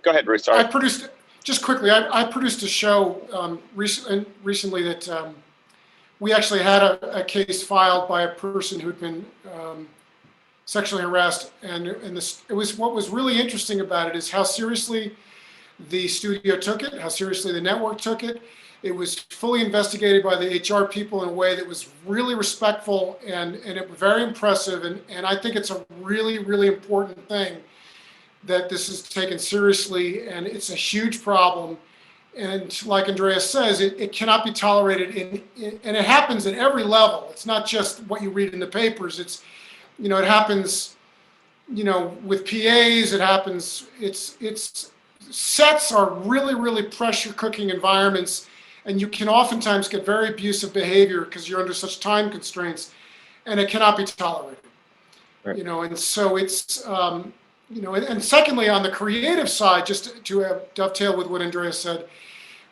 Go ahead, Bruce. Sorry. I produced a show recently that we actually had a case filed by a person who'd been sexually harassed, and what was really interesting about it is how seriously the studio took it, how seriously the network took it. It was fully investigated by the HR people in a way that was really respectful and it was very impressive. And I think it's a really, really important thing that this is taken seriously, and it's a huge problem. And like Andrea says, it cannot be tolerated and it happens at every level. It's not just what you read in the papers. It happens, with PAs, it happens, it's sets are really, really pressure cooking environments, and you can oftentimes get very abusive behavior because you're under such time constraints, and it cannot be tolerated. Right. And so it's, and secondly, on the creative side, just to dovetail with what Andrea said,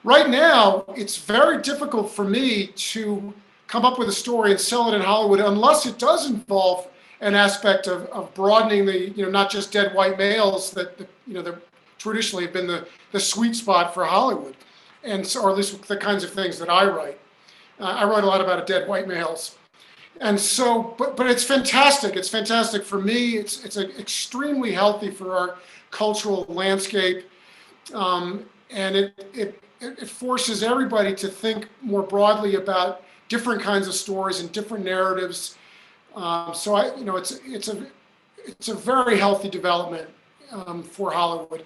right now, it's very difficult for me to come up with a story and sell it in Hollywood unless it does involve an aspect of broadening the, not just dead white males that, that traditionally have been the sweet spot for Hollywood. And so, or at least the kinds of things that I write. I write a lot about dead white males. And so, but it's fantastic. It's fantastic for me. It's extremely healthy for our cultural landscape. And it forces everybody to think more broadly about different kinds of stories and different narratives. So it's a very healthy development for Hollywood,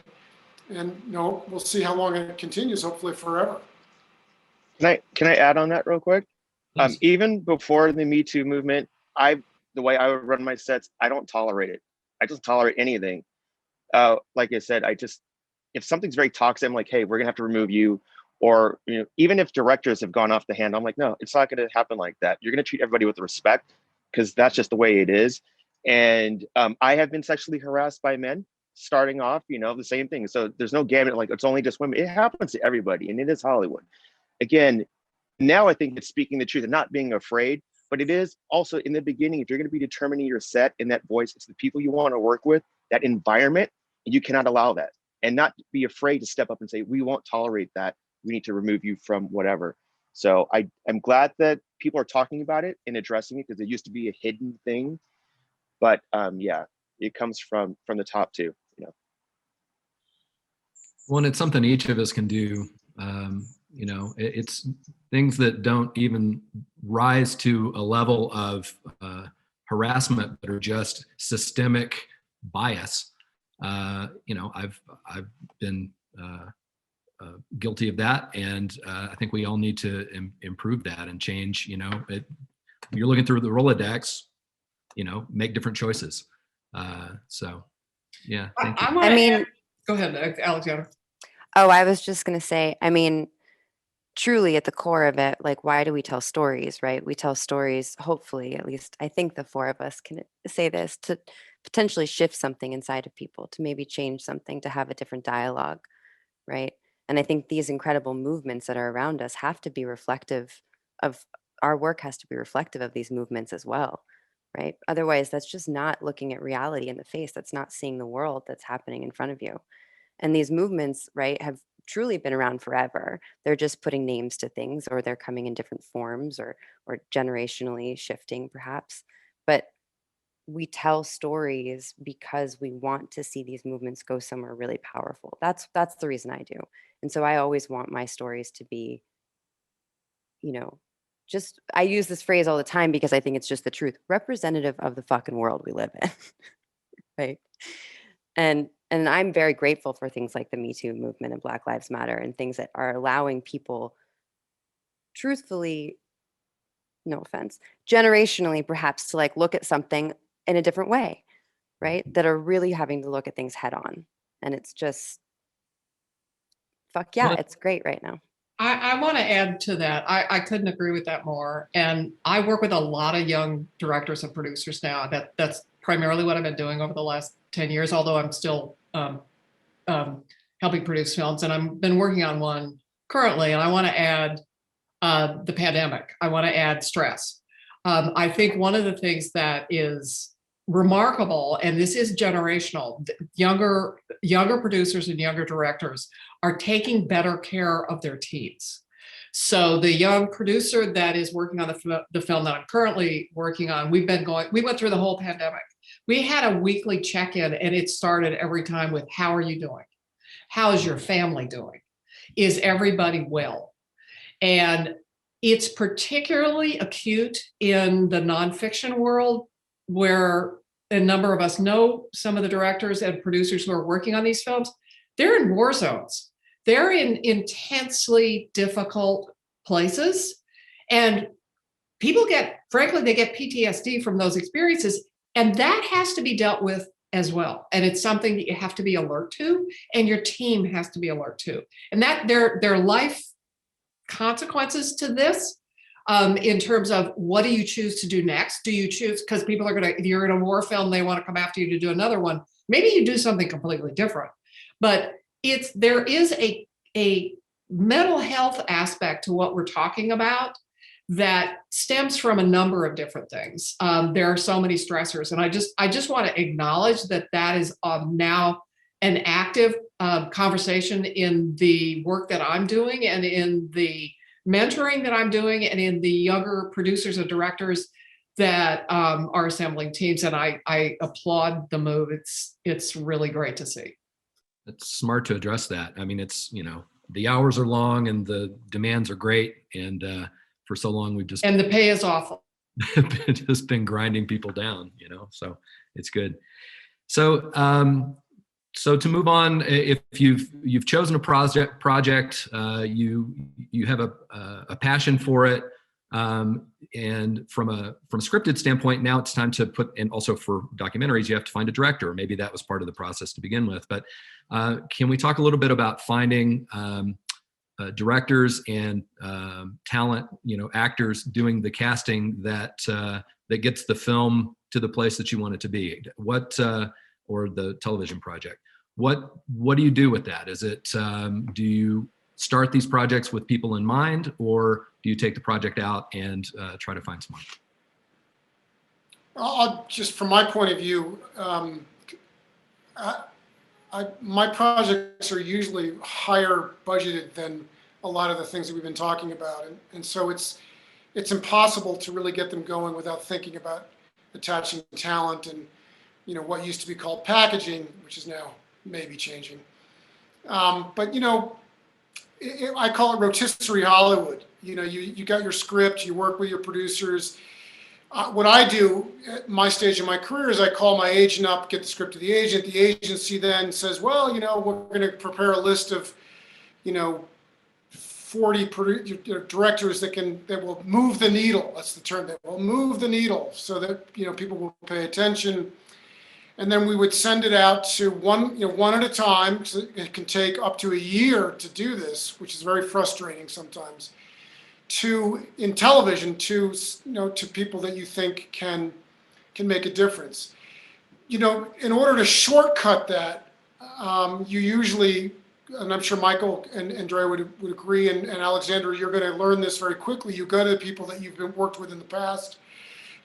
and we'll see how long it continues. Hopefully forever. Can I add on that real quick? Please. Even before the Me Too movement, the way I would run my sets, I don't tolerate it. I just tolerate anything. Like I said, if something's very toxic, I'm like, hey, we're gonna have to remove you. Or even if directors have gone off the handle, I'm like, no, it's not gonna happen like that. You're gonna treat everybody with respect, because that's just the way it is. And I have been sexually harassed by men starting off, the same thing. So there's no gamut, like it's only just women. It happens to everybody, and it is Hollywood. Again, now I think it's speaking the truth and not being afraid, but it is also in the beginning, if you're going to be determining your set and that voice, it's the people you want to work with, that environment, and you cannot allow that, and not be afraid to step up and say, we won't tolerate that. We need to remove you from whatever. So I'm glad that people are talking about it and addressing it, because it used to be a hidden thing. But yeah, it comes from the top too. Well, and it's something each of us can do. It's things that don't even rise to a level of harassment, but are just systemic bias. I've been guilty of that, and I think we all need to improve that and change. You're looking through the Rolodex, make different choices. So, yeah. Thank you. Go ahead, Alexandra. Oh, I was just going to say, truly at the core of it, like, why do we tell stories, right? We tell stories, hopefully, at least I think the four of us can say this, to potentially shift something inside of people, to maybe change something, to have a different dialogue, right? And I think these incredible movements that are around us have to be reflective of, our work has to be reflective of these movements as well, right? Otherwise, that's just not looking at reality in the face. That's not seeing the world that's happening in front of you. And these movements, right, have truly been around forever. They're just putting names to things, or they're coming in different forms, or generationally shifting perhaps. But we tell stories because we want to see these movements go somewhere really powerful. That's the reason I do. And so I always want my stories to be, just, I use this phrase all the time because I think it's just the truth, representative of the fucking world we live in. Right. And I'm very grateful for things like the Me Too movement and Black Lives Matter, and things that are allowing people, truthfully, no offense, generationally perhaps, to like look at something in a different way, right? That are really having to look at things head on. And it's just, fuck yeah, it's great right now. I want to add to that. I couldn't agree with that more. And I work with a lot of young directors and producers now. That's primarily what I've been doing over the last 10 years, although I'm still helping produce films. And I've been working on one currently, and I want to add the pandemic. I want to add stress. I think one of the things that is remarkable, and this is generational, younger producers and younger directors are taking better care of their teams. So the young producer that is working on the film that I'm currently working on, we went through the whole pandemic. We had a weekly check-in, and it started every time with, how are you doing? How is your family doing? Is everybody well? And it's particularly acute in the nonfiction world, where a number of us know some of the directors and producers who are working on these films. They're in war zones. They're in intensely difficult places. And people frankly, they get PTSD from those experiences. And that has to be dealt with as well. And it's something that you have to be alert to, and your team has to be alert to. And that there are life consequences to this, in terms of, what do you choose to do next? Do you choose, because people are if you're in a war film, they want to come after you to do another one. Maybe you do something completely different. But there is a mental health aspect to what we're talking about that stems from a number of different things. There are so many stressors, and I just want to acknowledge that is now an active conversation in the work that I'm doing and in the mentoring that I'm doing and in the younger producers and directors that are assembling teams. And I applaud the move. It's really great to see. It's smart to address that. I mean, it's, the hours are long and the demands are great. And for so long, we've just And the pay is awful. just been grinding people down, so it's good. So, so to move on, if you've chosen a project, you have a passion for it, and from a scripted standpoint, now it's time to put, and also for documentaries, you have to find a director. Maybe that was part of the process to begin with. But can we talk a little bit about finding directors and talent, actors doing the casting that gets the film to the place that you want it to be? Or the television project. What do you do with that? Is it, do you start these projects with people in mind, or do you take the project out and try to find someone? I'll just, from my point of view, my projects are usually higher budgeted than a lot of the things that we've been talking about. And so it's impossible to really get them going without thinking about attaching talent and, what used to be called packaging, which is now maybe changing. But, I call it rotisserie Hollywood. You got your script, you work with your producers. What I do at my stage in my career is I call my agent up, get the script to the agent. The agency then says, well, we're going to prepare a list of, 40 directors that will move the needle. That's the term, that will move the needle so that, people will pay attention. And then we would send it out to one at a time. So it can take up to a year to do this, which is very frustrating sometimes. In television, to people that you think can make a difference. In order to shortcut that, you usually, and I'm sure Michael and Andrea would agree, and Alexandra, you're going to learn this very quickly. You go to the people that you've worked with in the past.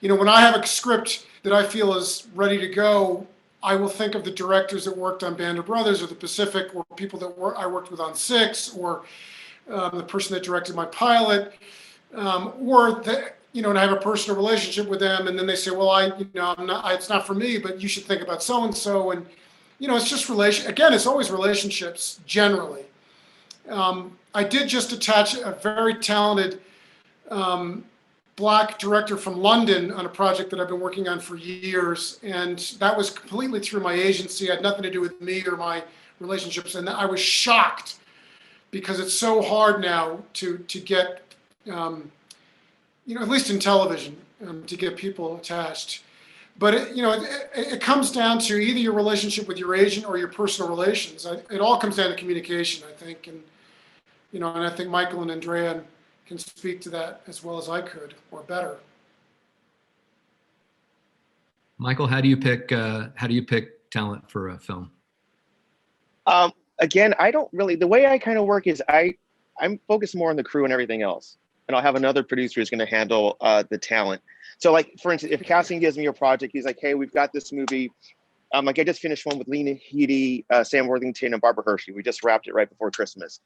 When I have a script that I feel is ready to go, I will think of the directors that worked on Band of Brothers or The Pacific, or people that I worked with on Six, or the person that directed my pilot, or and I have a personal relationship with them, and then they say, well, it's not for me, but you should think about so and so, and it's just it's always relationships generally. I did just attach a very talented Black director from London on a project that I've been working on for years, and that was completely through my agency. It had nothing to do with me or my relationships, and I was shocked because it's so hard now to get, at least in television, to get people attached. But it comes down to either your relationship with your agent or your personal relations. It all comes down to communication, I think, and I think Michael and Andrea can speak to that as well as I could, or better. Michael, how do you pick talent for a film? Again, I don't really. The way I kind of work is I'm focused more on the crew and everything else, and I'll have another producer who's going to handle the talent. So, like, for instance, if casting gives me a project, he's like, "Hey, we've got this movie. Like, I just finished one with Lena Headey, Sam Worthington, and Barbara Hershey. We just wrapped it right before Christmas.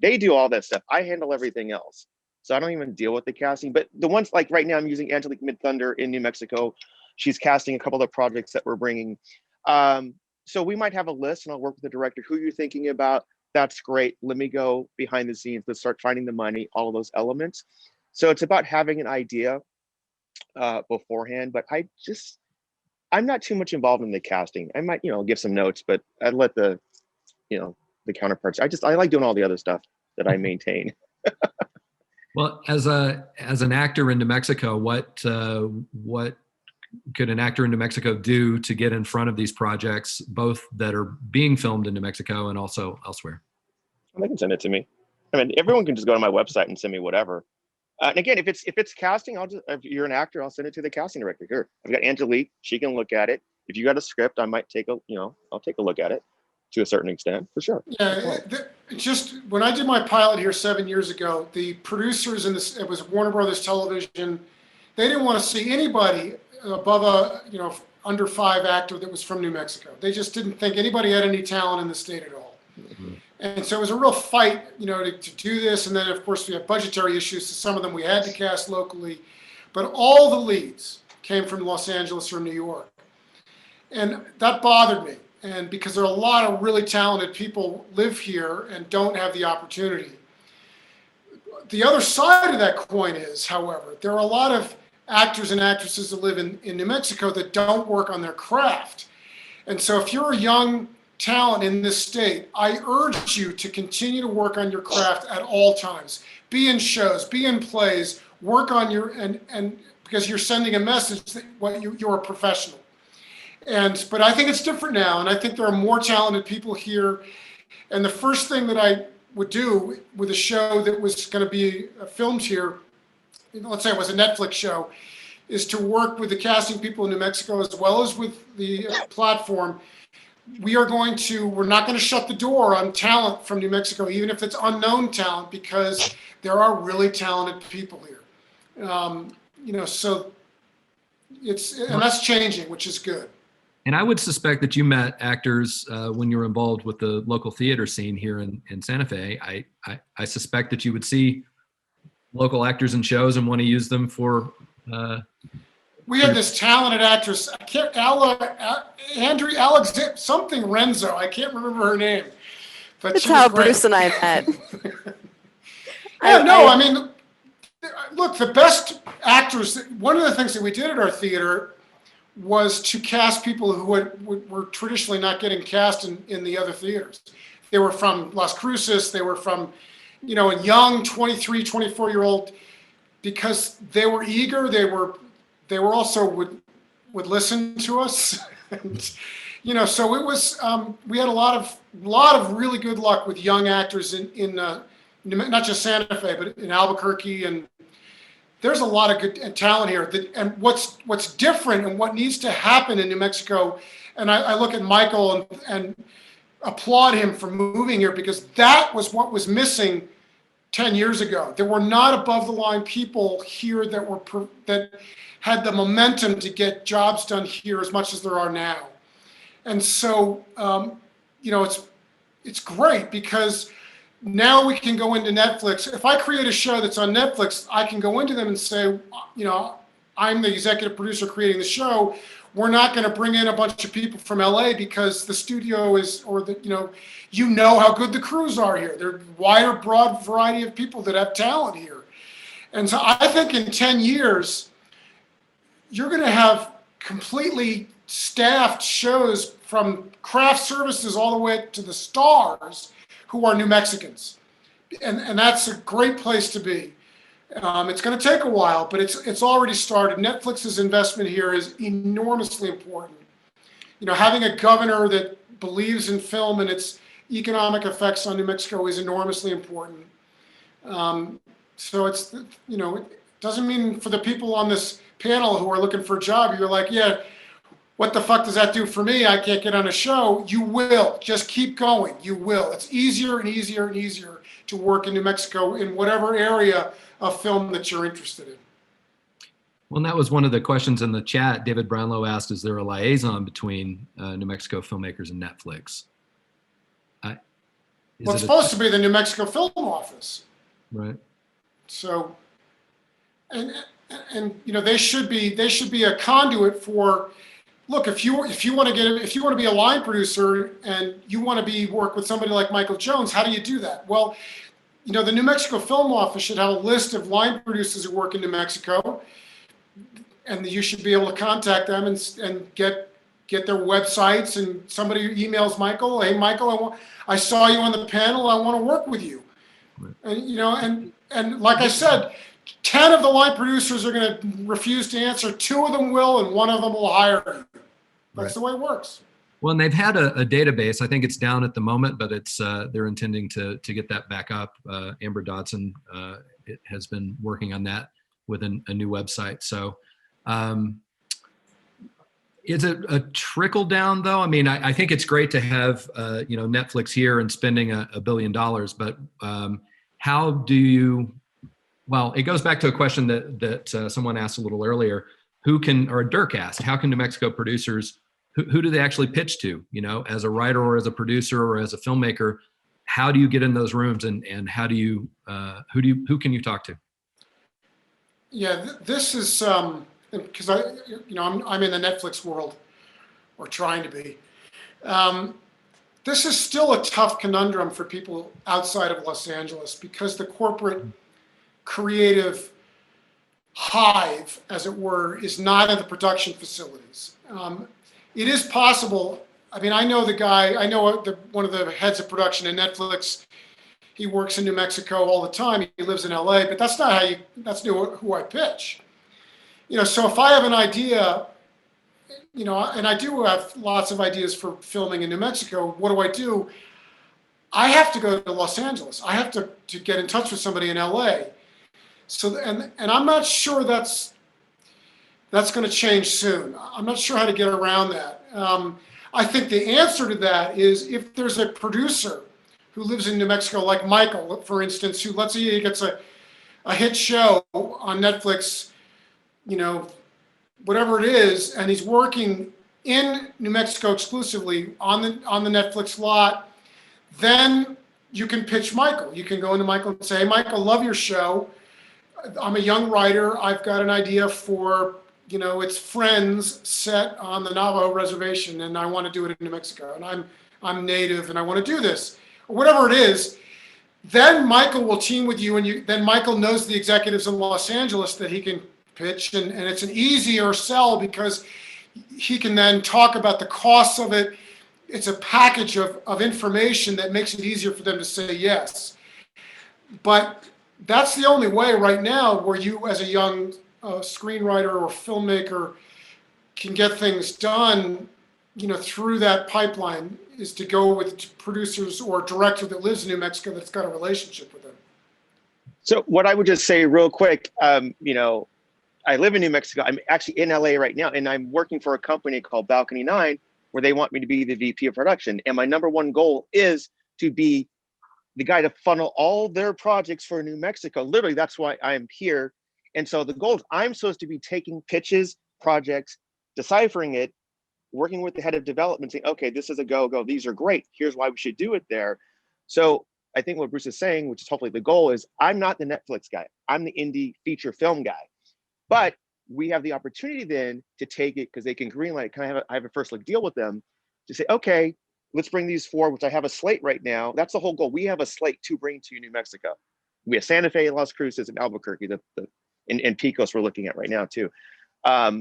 They do all that stuff. I handle everything else. So I don't even deal with the casting. But the ones, like right now, I'm using Angelique Midthunder in New Mexico. She's casting a couple of projects that we're bringing. So we might have a list, and I'll work with the director. Who you're thinking about? That's great. Let me go behind the scenes. Let's start finding the money, all of those elements. So it's about having an idea beforehand. But I'm not too much involved in the casting. I might, give some notes, but I'd let the counterparts. I like doing all the other stuff that I maintain. Well, as an actor in New Mexico, what could an actor in New Mexico do to get in front of these projects, both that are being filmed in New Mexico and also elsewhere? They can send it to me. I mean, everyone can just go to my website and send me whatever. And again, if it's casting, if you're an actor, I'll send it to the casting director. Here, I've got Angelique. She can look at it. If you got a script, I might I'll take a look at it to a certain extent, for sure. Yeah, just when I did my pilot here 7 years ago, the producers it was Warner Brothers Television. They didn't want to see anybody above under 5 actor that was from New Mexico. They just didn't think anybody had any talent in the state at all. And so it was a real fight, you know, to do this. And then, of course, we have budgetary issues. So some of them we had to cast locally. But all the leads came from Los Angeles or New York. And that bothered me. And because there are a lot of really talented people live here and don't have the opportunity. The other side of that coin is, however, there are a lot of actors and actresses that live in New Mexico that don't work on their craft. And so if you're a young talent in this state, I urge you to continue to work on your craft at all times. Be in shows, be in plays, work on your, and because you're sending a message that you're a professional. But I think it's different now, and I think there are more talented people here. And the first thing that I would do with a show that was going to be filmed here, let's say it was a Netflix show, is to work with the casting people in New Mexico as well as with the platform. We're not going to shut the door on talent from New Mexico, even if it's unknown talent, because there are really talented people here. You know, so and that's changing, which is good. And I would suspect that you met actors when you were involved with the local theater scene here in Santa Fe. I suspect that you would see local actors in shows and want to use them for. We had this talented actress, Andrea, Alexandra, something Renzo. I can't remember her name. But That's how Bruce and I met. I mean, look, the best actors. One of the things that we did at our theater was to cast people who were traditionally not getting cast in the other theaters. They were from Las Cruces. They were from, you know, a young 23, 24-year-old, because they were eager. They were also would listen to us. And, you know, so it was, we had a lot of really good luck with young actors in not just Santa Fe, but in Albuquerque, and there's a lot of good talent here. And what's different and what needs to happen in New Mexico, and I look at Michael and applaud him for moving here, because that was what was missing 10 years ago. There were not above the line people here that had the momentum to get jobs done here as much as there are now. And so, you know, it's great, because now we can go into Netflix. If I create a show that's on Netflix, I can go into them and say, you know, I'm the executive producer creating the show. We're not going to bring in a bunch of people from LA because the studio is, or the, you know how good the crews are here. They're a wider, broad variety of people that have talent here. And so I think in 10 years, you're going to have completely staffed shows from craft services all the way to the stars who are New Mexicans. And that's a great place to be. It's going to take a while, but it's already started. Netflix's investment here is enormously important. You know, having a governor that believes in film and its economic effects on New Mexico is enormously important. So it's, you know, it doesn't mean for the people on this panel who are looking for a job, you're like, yeah, what the fuck does that do for me? I can't get on a show. You will. Just keep going. You will. It's easier and easier and easier to work in New Mexico in whatever area of film that you're interested in. Well, and that was one of the questions in the chat. David Brownlow asked, is there a liaison between New Mexico filmmakers and Netflix? Well, it's supposed to be the New Mexico Film Office. Right. So, and you know, they should be a conduit for. Look, if you want to be a line producer and you want to work with somebody like Michael Jones, how do you do that? Well, you know, the New Mexico Film Office should have a list of line producers who work in New Mexico, and you should be able to contact them and get their websites. And somebody emails Michael, hey Michael, I saw you on the panel, I want to work with you. Right. And you know, and like I said, 10 of the line producers are going to refuse to answer. 2 of them will, and 1 of them will hire you. That's right. The way it works. Well, and they've had a database. I think it's down at the moment, but it's they're intending to get that back up. Amber Dodson has been working on that with a new website. So is it a trickle down though? I mean, I think it's great to have you know, Netflix here and spending $1 billion, but how do you? Well, it goes back to a question that someone asked a little earlier. or Dirk asked, how can New Mexico producers, who do they actually pitch to, as a writer or as a producer or as a filmmaker? How do you get in those rooms, and how do you, who can you talk to? Yeah, this is, because I'm in the Netflix world, or trying to be. This is still a tough conundrum for people outside of Los Angeles, because the corporate creative hive, as it were, is not at the production facilities. It is possible. I mean, I know one of the heads of production in Netflix. He works in New Mexico all the time. He lives in LA, but that's not who I pitch. So if I have an idea, and I do have lots of ideas for filming in New Mexico, what do? I have to go to Los Angeles. I have to get in touch with somebody in LA. So, and I'm not sure that's going to change soon. I'm not sure how to get around that. I think the answer to that is, if there's a producer who lives in New Mexico, like Michael, for instance, who, let's say he gets a hit show on Netflix, whatever it is, and he's working in New Mexico exclusively on the Netflix lot, then you can pitch Michael. You can go into Michael and say, hey, Michael, love your show. I'm a young writer. I've got an idea for, it's Friends set on the Navajo reservation, and I want to do it in New Mexico. And I'm native, and I want to do this. Or whatever it is. Then Michael will team with you, and then Michael knows the executives in Los Angeles that he can pitch, and it's an easier sell, because he can then talk about the costs of it. It's a package of information that makes it easier for them to say yes. But that's the only way right now where you, as a young screenwriter or filmmaker, can get things done, through that pipeline, is to go with producers or a director that lives in New Mexico that's got a relationship with them. So what I would just say real quick, I live in New Mexico. I'm actually in LA right now, and I'm working for a company called Balcony 9, where they want me to be the VP of production. And my number one goal is to be the guy to funnel all their projects for New Mexico. Literally, that's why I'm here. And so the goal is, I'm supposed to be taking pitches, projects, deciphering it, working with the head of development, saying, okay, this is a go, these are great. Here's why we should do it there. So I think what Bruce is saying, which is hopefully the goal, is I'm not the Netflix guy. I'm the indie feature film guy. But we have the opportunity then to take it, because they can greenlight. I have a first look deal with them to say, okay, let's bring these forward, which I have a slate right now. That's the whole goal. We have a slate to bring to New Mexico. We have Santa Fe, Las Cruces, and Albuquerque, and Pecos we're looking at right now too.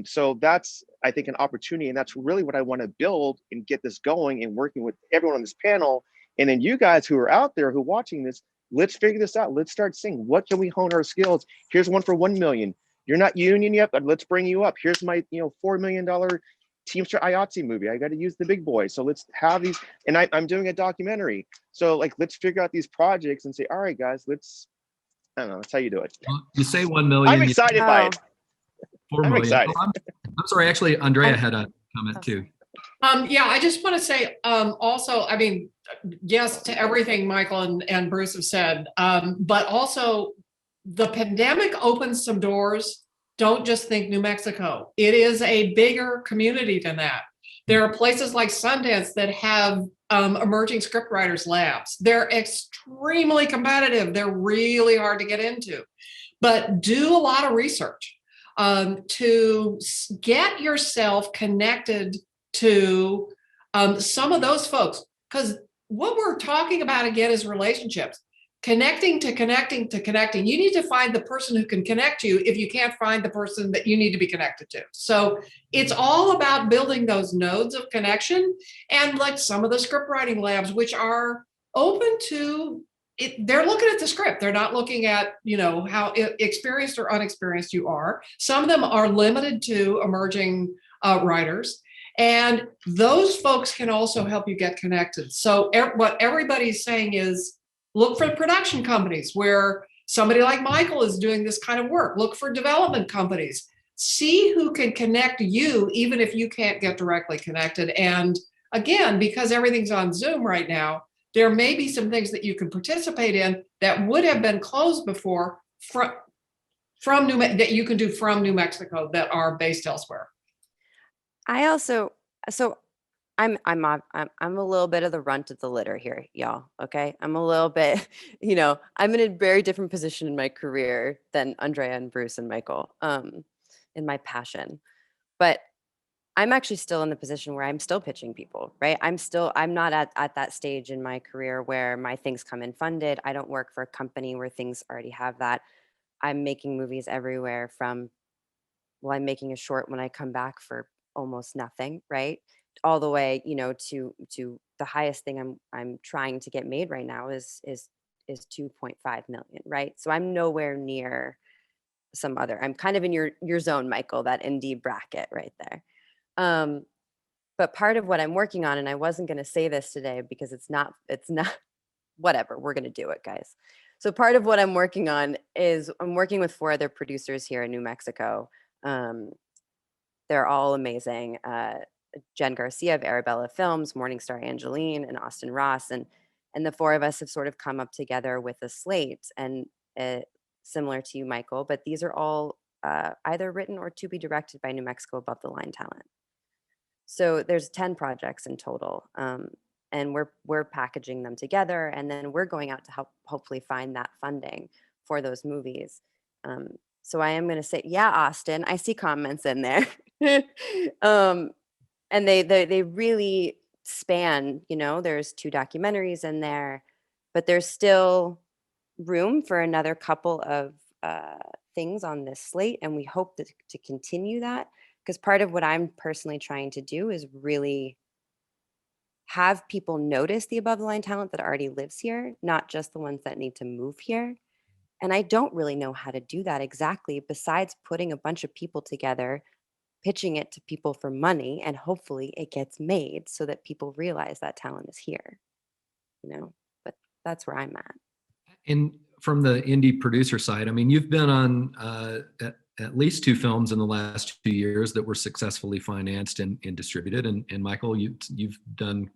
So that's, I think, an opportunity, and that's really what I want to build and get this going, and working with everyone on this panel. And then you guys who are out there who are watching this, let's figure this out. Let's start seeing, what can we hone our skills? Here's one for 1 million. You're not union yet, but let's bring you up. Here's my, $4 million Teamster IATSE movie. I got to use the big boys. So let's have these, and I'm doing a documentary. So let's figure out these projects and say, all right, guys, I don't know, that's how you do it. Well, you say 1 million. I'm excited by it. 4 I'm million. excited. Oh, I'm sorry, actually, Andrea had a comment too. Yeah, I just want to say, also, I mean, yes to everything Michael and Bruce have said, but also the pandemic opens some doors. Don't just think New Mexico. It is a bigger community than that. There are places like Sundance that have emerging scriptwriters labs. They're extremely competitive. They're really hard to get into, but do a lot of research to get yourself connected to some of those folks. Because what we're talking about again is relationships. Connecting to connecting to connecting. You need to find the person who can connect you if you can't find the person that you need to be connected to. So it's all about building those nodes of connection, and like some of the script writing labs, which are open to it, they're looking at the script. They're not looking at, how experienced or unexperienced you are. Some of them are limited to emerging writers. And those folks can also help you get connected. So what everybody's saying is, look for production companies where somebody like Michael is doing this kind of work. Look for development companies. See who can connect you, even if you can't get directly connected. And again, because everything's on Zoom right now, there may be some things that you can participate in that would have been closed before that you can do from New Mexico that are based elsewhere. I also, so I'm a little bit of the runt of the litter here, y'all. Okay, I'm a little bit, I'm in a very different position in my career than Andrea and Bruce and Michael, in my passion. But I'm actually still in the position where I'm still pitching people, right? I'm not at that stage in my career where my things come in funded. I don't work for a company where things already have that. I'm making movies everywhere from, well, I'm making a short when I come back for almost nothing, right? All the way, to the highest thing I'm trying to get made right now is 2.5 million, right? So I'm nowhere near some other. I'm kind of in your zone, Michael, that indie bracket right there. But part of what I'm working on, and I wasn't going to say this today because it's not whatever, we're going to do it, guys. So part of what I'm working on is I'm working with 4 other producers here in New Mexico. They're all amazing. Jen Garcia of Arabella Films, Morningstar Angeline, and Austin Ross. And the 4 of us have sort of come up together with a slate, and similar to you, Michael, but these are all either written or to be directed by New Mexico above the line talent. So there's 10 projects in total. And we're packaging them together, and then we're going out to help hopefully find that funding for those movies. So I am going to say, yeah, Austin, I see comments in there. And they really span, there's 2 documentaries in there, but there's still room for another couple of things on this slate. And we hope to continue that, because part of what I'm personally trying to do is really have people notice the above the line talent that already lives here, not just the ones that need to move here. And I don't really know how to do that exactly, besides putting a bunch of people together, pitching it to people for money, and hopefully it gets made so that people realize that talent is here, but that's where I'm at. And from the indie producer side, I mean, you've been on at least 2 films in the last 2 years that were successfully financed and distributed. And Michael, you've done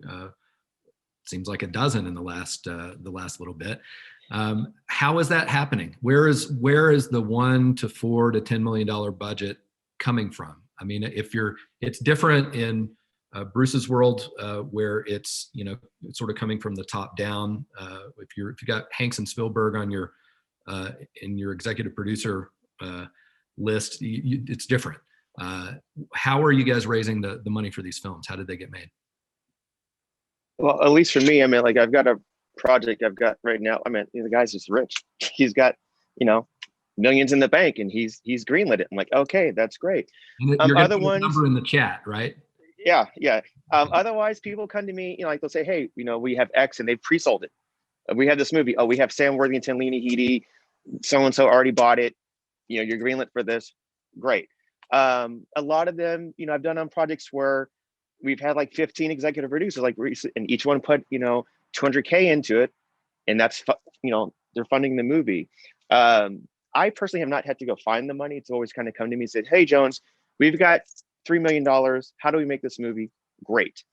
seems like a dozen in the last little bit. How is that happening? Where is the $1 to $4 to $10 million budget coming from? I mean, it's different in Bruce's world, where it's sort of coming from the top down. If you got Hanks and Spielberg on your in your executive producer list, it's different. How are you guys raising the money for these films? How did they get made? Well, at least for me, I mean, like, I've got a project I've got right now. I mean, the guy's just rich. He's got, millions in the bank, and he's greenlit it. I'm like, okay, that's great. And you're other ones, number in the chat, right? Yeah. Otherwise, people come to me, like, they'll say, hey, we have X, and they've pre-sold it. We have this movie. Oh, we have Sam Worthington, Lena Headey, so-and-so already bought it. You're greenlit for this. Great. A lot of them, I've done on projects where we've had like 15 executive producers, and each one put, $200K into it. And that's, they're funding the movie. I personally have not had to go find the money. It's always kind of come to me and said, hey, Jones, we've got $3 million. How do we make this movie? Great.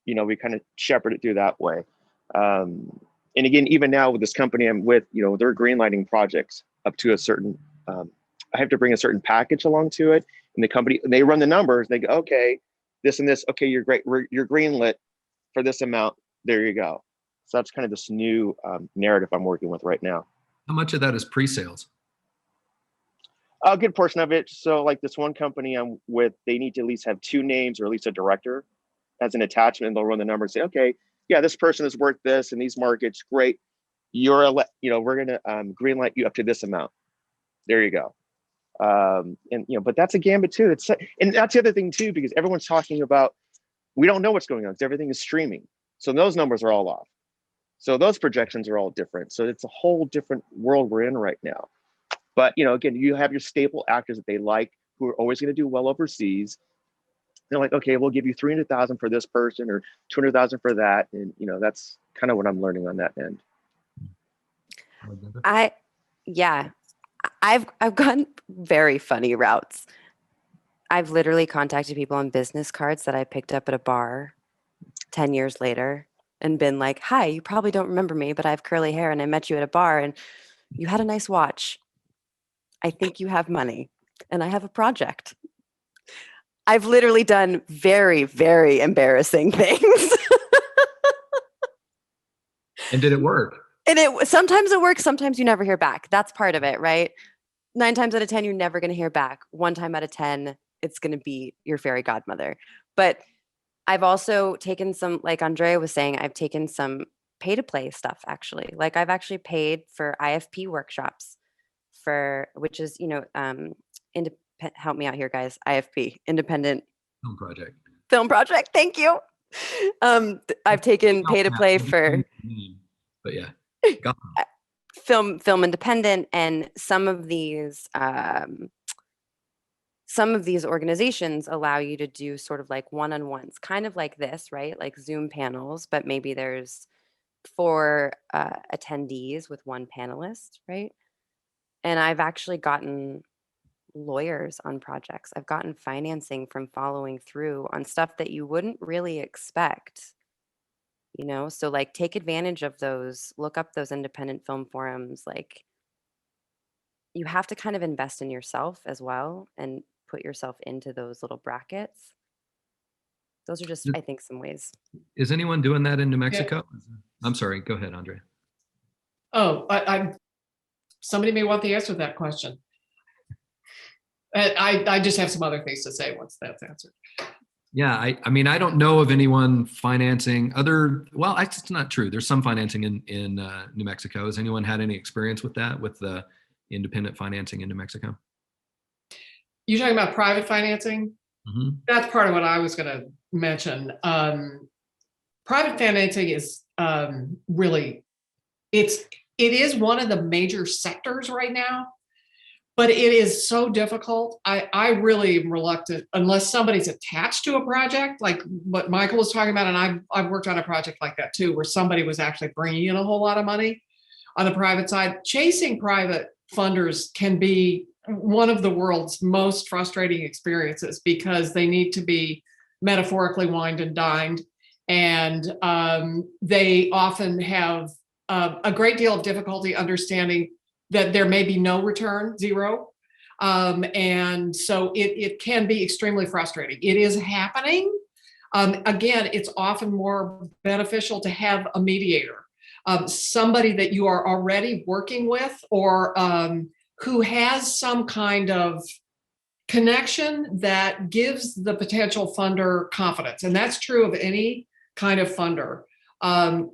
We kind of shepherd it through that way. And again, even now with this company I'm with, they're greenlighting projects up to a certain, I have to bring a certain package along to it. And the company, they run the numbers. They go, okay, this and this. Okay, you're great. You're greenlit for this amount. There you go. So that's kind of this new narrative I'm working with right now. How much of that is pre-sales? A good portion of it. So like this one company I'm with, they need to at least have 2 names or at least a director as an attachment. And they'll run the numbers and say, okay, yeah, this person is worth this in these markets. Great. We're going to greenlight you up to this amount. There you go. But that's a gambit too. And that's the other thing too, because everyone's talking about, we don't know what's going on because everything is streaming. So those numbers are all off. So those projections are all different. So it's a whole different world we're in right now. But, again, you have your staple actors that they like, who are always going to do well overseas. They're like, okay, we'll give you 300,000 for this person or 200,000 for that. And, that's kind of what I'm learning on that end. I've gone very funny routes. I've literally contacted people on business cards that I picked up at a bar 10 years later and been like, hi, you probably don't remember me, but I have curly hair and I met you at a bar and you had a nice watch. I think you have money and I have a project. I've literally done very, very embarrassing things. And did it work? And sometimes it works, sometimes you never hear back. That's part of it, right? 9 times out of 10, you're never going to hear back. 1 time out of 10, it's going to be your fairy godmother. But I've also taken some, like Andrea was saying, I've taken some pay to play stuff actually. Like I've actually paid for IFP workshops which is, help me out here, guys. IFP, Independent Film project. Film Project. Thank you. I've taken pay to play for But yeah, got film independent, and some of these organizations allow you to do sort of like one-on-ones, kind of like this, right? Like Zoom panels, but maybe there's 4 attendees with 1 panelist, right? And I've actually gotten lawyers on projects. I've gotten financing from following through on stuff that you wouldn't really expect, So like take advantage of those, look up those independent film forums. Like you have to kind of invest in yourself as well and put yourself into those little brackets. Those are just, I think, some ways. Is anyone doing that in New Mexico? Yeah. I'm sorry, go ahead, Andrea. Oh, somebody may want the answer to that question. I just have some other things to say once that's answered. Yeah, I mean, I don't know of anyone financing well, it's not true. There's some financing in New Mexico. Has anyone had any experience with that, with the independent financing in New Mexico? You're talking about private financing? Mm-hmm. That's part of what I was going to mention. Private financing is really, it is one of the major sectors right now, but it is so difficult. I really am reluctant unless somebody's attached to a project like what Michael was talking about. And I've worked on a project like that too, where somebody was actually bringing in a whole lot of money on the private side. Chasing private funders can be one of the world's most frustrating experiences because they need to be metaphorically wined and dined. And they often have a great deal of difficulty understanding that there may be no return, 0. And so it can be extremely frustrating. It is happening. Again, it's often more beneficial to have a mediator, somebody that you are already working with or who has some kind of connection that gives the potential funder confidence. And that's true of any kind of funder. And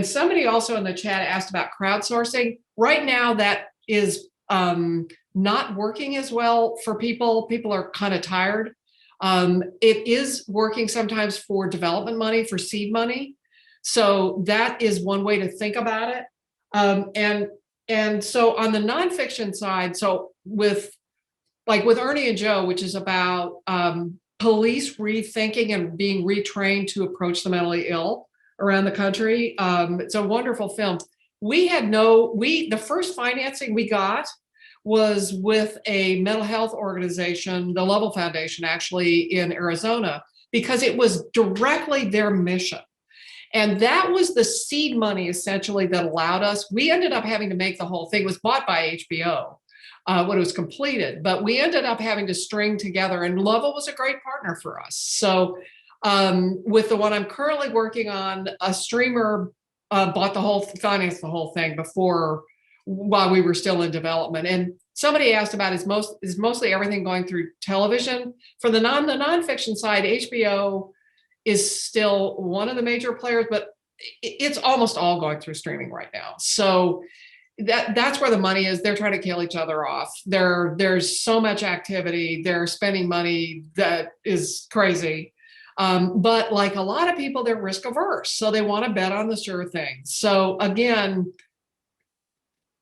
somebody also in the chat asked about crowdsourcing. Right now, that is not working as well for people. People are kind of tired. It is working sometimes for development money, for seed money. So that is one way to think about it. And so on the nonfiction side, so with Ernie and Joe, which is about police rethinking and being retrained to approach the mentally ill around the country. It's a wonderful film. The first financing we got was with a mental health organization, the Lovell Foundation, actually in Arizona, because it was directly their mission. And that was the seed money essentially that allowed us. We ended up having to make the whole thing. It was bought by HBO when it was completed, but we ended up having to string together, and Lovell was a great partner for us. So with the one I'm currently working on, a streamer financed the whole thing while we were still in development. And somebody asked about is mostly everything going through television? For the nonfiction side, HBO is still one of the major players, but it's almost all going through streaming right now. So that's where the money is. They're trying to kill each other off. There's so much activity. They're spending money that is crazy. But like a lot of people, they're risk averse. So they want to bet on the sure thing. So again,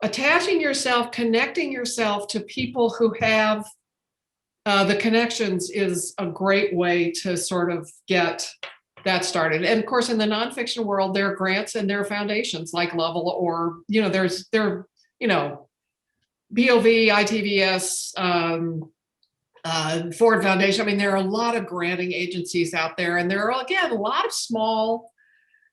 attaching yourself, connecting yourself to people who have the connections is a great way to sort of get that started. And of course, in the nonfiction world, there are grants and there are foundations like Lovell, or, POV, ITVS, Ford Foundation. I mean, there are a lot of granting agencies out there, and there are, again, a lot of small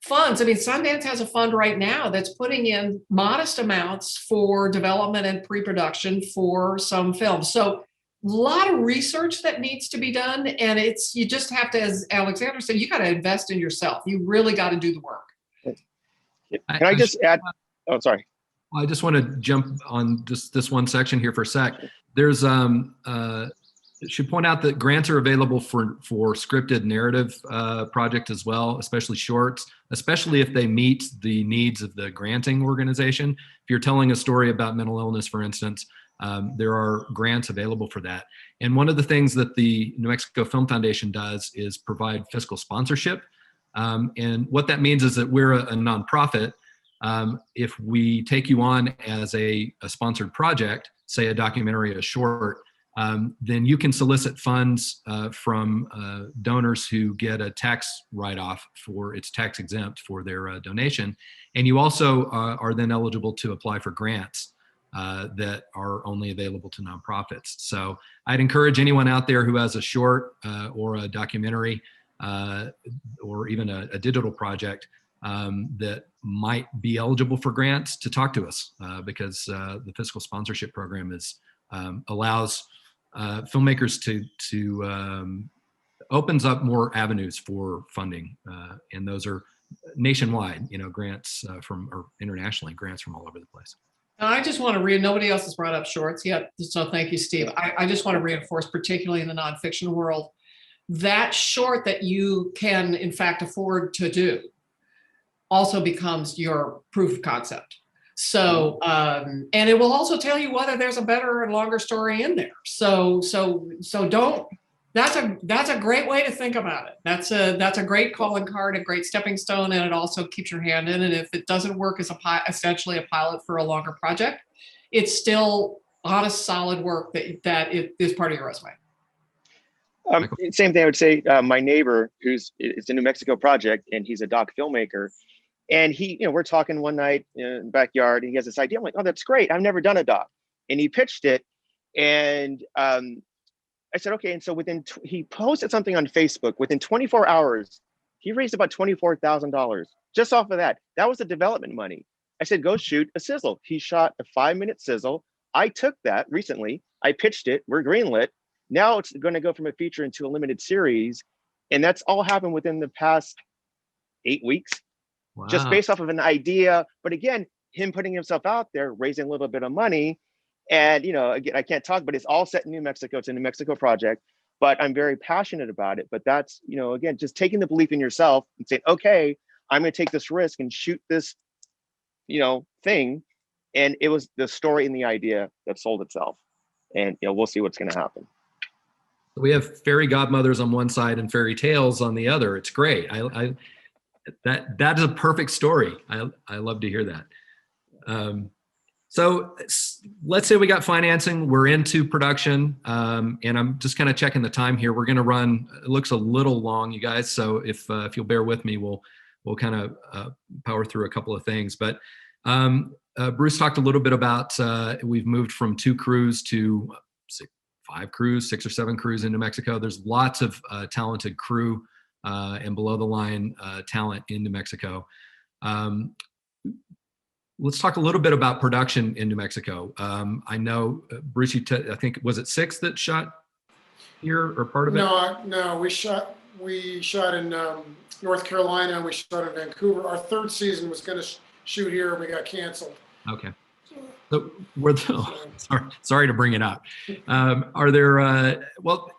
funds. I mean, Sundance has a fund right now that's putting in modest amounts for development and pre-production for some films. So a lot of research that needs to be done. And you just have to, as Alexandra said, you got to invest in yourself. You really got to do the work. Can I just add? Oh, sorry. I just want to jump on just this one section here for a sec. There's should point out that grants are available for scripted narrative project as well, especially shorts, especially if they meet the needs of the granting organization. If you're telling a story about mental illness, for instance, there are grants available for that. And one of the things that the New Mexico Film Foundation does is provide fiscal sponsorship. And what that means is that we're a nonprofit. If we take you on as a sponsored project, say a documentary, a short, then you can solicit funds from donors who get a tax write-off for it's tax exempt for their donation. And you also are then eligible to apply for grants that are only available to nonprofits. So I'd encourage anyone out there who has a short or a documentary or even a digital project that might be eligible for grants to talk to us because the fiscal sponsorship program allows filmmakers to opens up more avenues for funding, and those are nationwide, grants or internationally, grants from all over the place. I just want to nobody else has brought up shorts yet, so thank you, Steve. I just want to reinforce, particularly in the nonfiction world, that short that you can in fact afford to do also becomes your proof of concept. So, and it will also tell you whether there's a better and longer story in there. So don't, that's a great way to think about it. That's a great calling card, a great stepping stone, and it also keeps your hand in. And if it doesn't work as essentially a pilot for a longer project, it's still honest, solid work that is part of your resume. Same thing I would say, my neighbor it's a New Mexico project and he's a doc filmmaker. And we're talking one night in the backyard and he has this idea. I'm like, oh, that's great. I've never done a doc. And he pitched it. And I said, okay. And so he posted something on Facebook. Within 24 hours, he raised about $24,000 just off of that. That was the development money. I said, go shoot a sizzle. He shot a 5-minute sizzle. I took that recently. I pitched it. We're greenlit. Now it's going to go from a feature into a limited series. And that's all happened within the past 8 weeks. Wow. Just based off of an idea. But again, him putting himself out there, raising a little bit of money. And, again, I can't talk, but it's all set in New Mexico. It's a New Mexico project, but I'm very passionate about it. But that's, again, just taking the belief in yourself and saying, okay, I'm going to take this risk and shoot this, thing. And it was the story and the idea that sold itself. And, we'll see what's going to happen. We have fairy godmothers on one side and fairy tales on the other. It's great. That is a perfect story. I love to hear that. So let's say we got financing, we're into production, and I'm just kind of checking the time here. We're going to run. It looks a little long, you guys. So if you'll bear with me, we'll kind of power through a couple of things. But Bruce talked a little bit about we've moved from 2 crews to 5 crews, 6 or 7 crews in New Mexico. There's lots of talented crew and below the line talent in New Mexico. Let's talk a little bit about production in New Mexico. I know, Bruce, I think, was it 6 that shot here or part of it? No, we shot in North Carolina. We shot in Vancouver. Our 3rd season was going to shoot here, and we got canceled. Okay. So sorry to bring it up. Are there, well,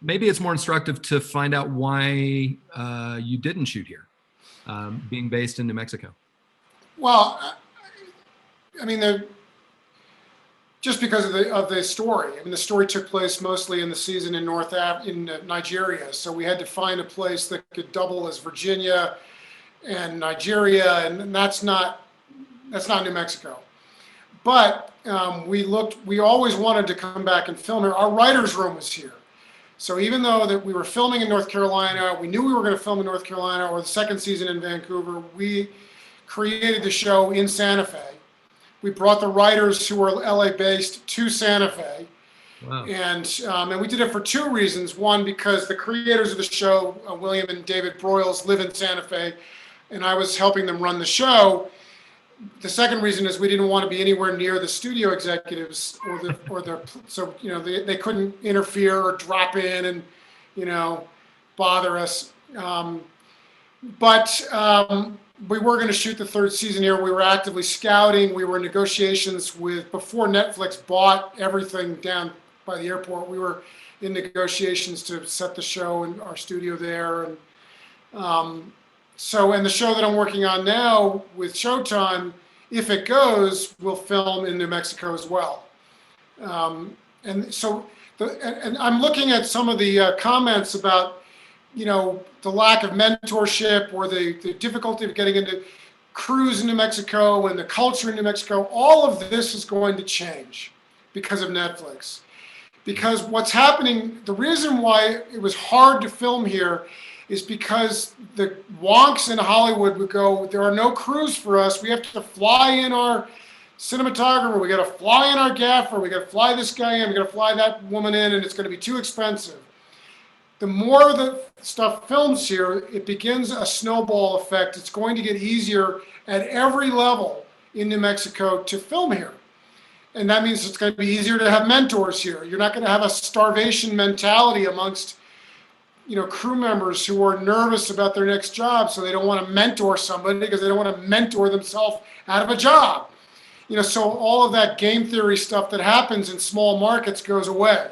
maybe it's more instructive to find out why you didn't shoot here, being based in New Mexico. Well, I mean, just because of the story. I mean, the story took place mostly in the season in Nigeria. So we had to find a place that could double as Virginia and Nigeria, and that's not New Mexico. But we always wanted to come back and film here. Our writer's room was here. So even though that we were filming in North Carolina, we knew we were going to film in North Carolina or the 2nd season in Vancouver, we created the show in Santa Fe. We brought the writers who were LA based to Santa Fe. Wow. And we did it for 2 reasons. One, because the creators of the show, William and David Broyles, live in Santa Fe. and I was helping them run the show. The second reason is we didn't want to be anywhere near the studio executives so, you know, they couldn't interfere or drop in and, you know, bother us. But we were going to shoot the third season here. We were actively scouting. We were in negotiations before Netflix bought everything down by the airport. We were in negotiations to set the show in our studio there. And and the show that I'm working on now with Showtime, if it goes, will film in New Mexico as well. And I'm looking at some of the comments about, you know, the lack of mentorship or the difficulty of getting into crews in New Mexico and the culture in New Mexico. All of this is going to change because of Netflix. Because what's happening, the reason why it was hard to film here is because the wonks in Hollywood would go, there are no crews for us. We have to fly in our cinematographer. We got to fly in our gaffer. We got to fly this guy in. We got to fly that woman in, and it's going to be too expensive. The more the stuff films here, it begins a snowball effect. It's going to get easier at every level in New Mexico to film here. And that means it's going to be easier to have mentors here. You're not going to have a starvation mentality amongst, you know, crew members who are nervous about their next job, so they don't want to mentor somebody because they don't want to mentor themselves out of a job. You know, so all of that game theory stuff that happens in small markets goes away.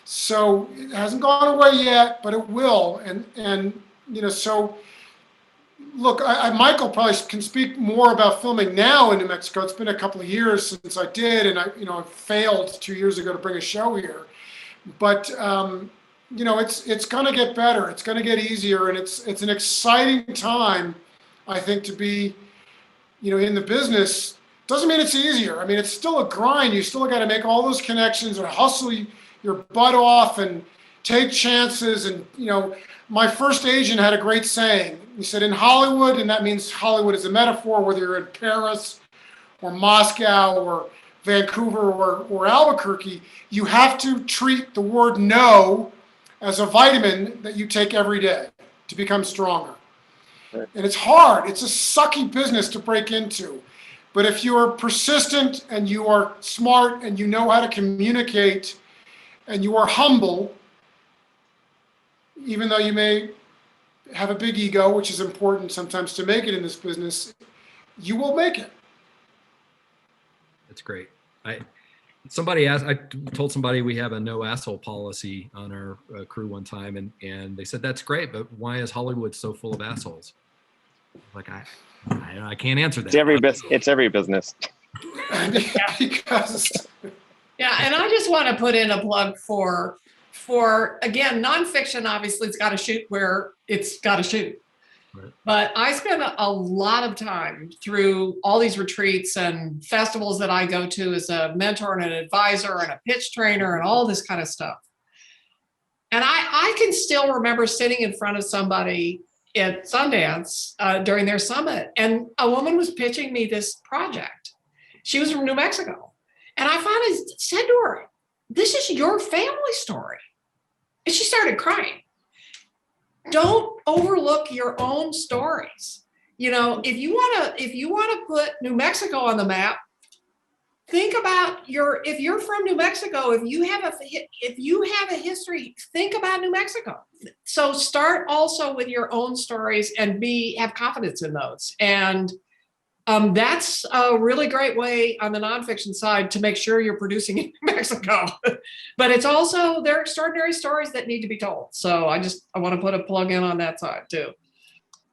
So it hasn't gone away yet, but it will. And you know, so look, Michael probably can speak more about filming now in New Mexico. It's been a couple of years since I did, and I failed 2 years ago to bring a show here. But you know, it's going to get better. It's going to get easier, and it's an exciting time, I think, to be, you know, in the business. Doesn't mean it's easier. I mean, it's still a grind. You still got to make all those connections and hustle your butt off and take chances. And, you know, my first agent had a great saying. He said, in Hollywood, and that means Hollywood is a metaphor, whether you're in Paris or Moscow or Vancouver or Albuquerque, you have to treat the word no as a vitamin that you take every day to become stronger. Right. And it's hard. It's a sucky business to break into. But if you are persistent and you are smart and you know how to communicate and you are humble, even though you may have a big ego, which is important sometimes to make it in this business, you will make it. That's great. Somebody asked, I told somebody we have a no asshole policy on our crew one time, and they said, that's great, but why is Hollywood so full of assholes? Like, I can't answer that. It's every business. Because Yeah, and I just want to put in a plug for again, nonfiction. Obviously, it's got to shoot where it's got to shoot. Right. But I spend a lot of time through all these retreats and festivals that I go to as a mentor and an advisor and a pitch trainer and all this kind of stuff. And I can still remember sitting in front of somebody at Sundance during their summit, and a woman was pitching me this project. She was from New Mexico. And I finally said to her, this is your family story. And she started crying. Don't overlook your own stories. You know, if you want to put New Mexico on the map, think about if you're from New Mexico, if you have a history, think about New Mexico. So start also with your own stories and have confidence in those. And that's a really great way on the nonfiction side to make sure you're producing in New Mexico. But it's also, there are extraordinary stories that need to be told. So I want to put a plug in on that side too.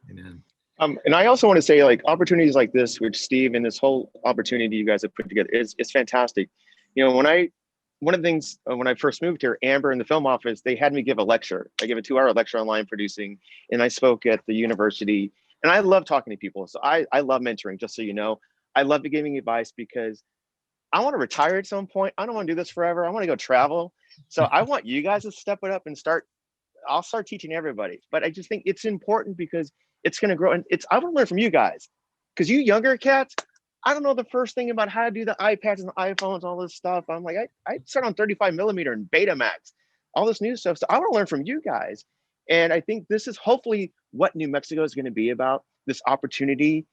Amen. And I also want to say, like, opportunities like this, which Steve and this whole opportunity you guys have put together is fantastic. You know, one of the things when I first moved here, Amber in the film office, they had me give a lecture. I gave a 2-hour lecture on line producing, and I spoke at the university. And I love talking to people. So I love mentoring, just so you know. I love giving advice because I want to retire at some point. I don't want to do this forever. I want to go travel. So I want you guys to step it up and I'll start teaching everybody. But I just think it's important because it's going to grow. And I want to learn from you guys. Because you younger cats, I don't know the first thing about how to do the iPads and the iPhones, all this stuff. I'm like, I start on 35mm and Betamax, all this new stuff. So I want to learn from you guys. And I think this is hopefully what New Mexico is going to be about. this opportunity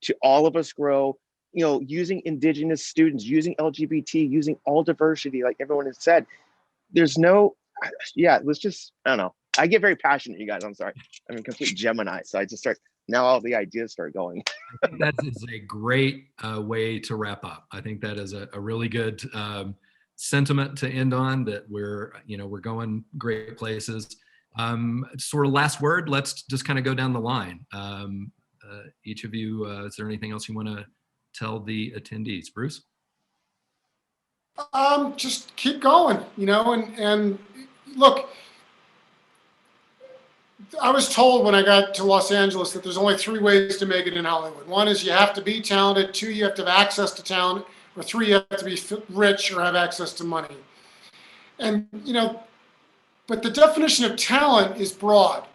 to all of us grow, you know, using Indigenous students, using LGBT, using all diversity, like everyone has said. There's no, yeah, let's just, I don't know. I get very passionate, you guys. I'm sorry. I'm a complete Gemini. So I just start, now all the ideas start going. I think that is a great way to wrap up. I think that is a really good sentiment to end on, that we're going great places. Sort of last word, let's just kind of go down the line. Each of you, is there anything else you want to tell the attendees? Bruce? Just keep going, you know, and look, I was told when I got to Los Angeles that there's only 3 ways to make it in Hollywood. One is you have to be talented. 2, you have to have access to talent. Or 3, you have to be rich or have access to money. And, you know, but the definition of talent is broad.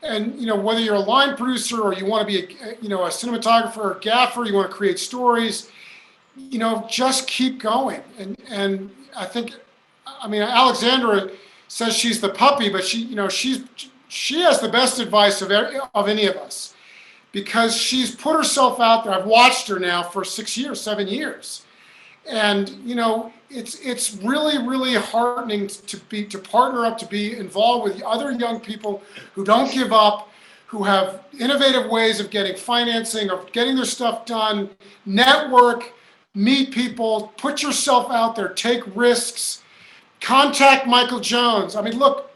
And, you know, whether you're a line producer or you want to be a cinematographer or gaffer, you want to create stories, you know, just keep going. And I think, I mean, Alexandra says she's the puppy, but she has the best advice of any of us, because she's put herself out there. I've watched her now for 6 years, 7 years. And, you know, it's really, really heartening to partner up, to be involved with other young people who don't give up, who have innovative ways of getting financing, of getting their stuff done, network, meet people, put yourself out there, take risks, contact Michael Jones. I mean, look,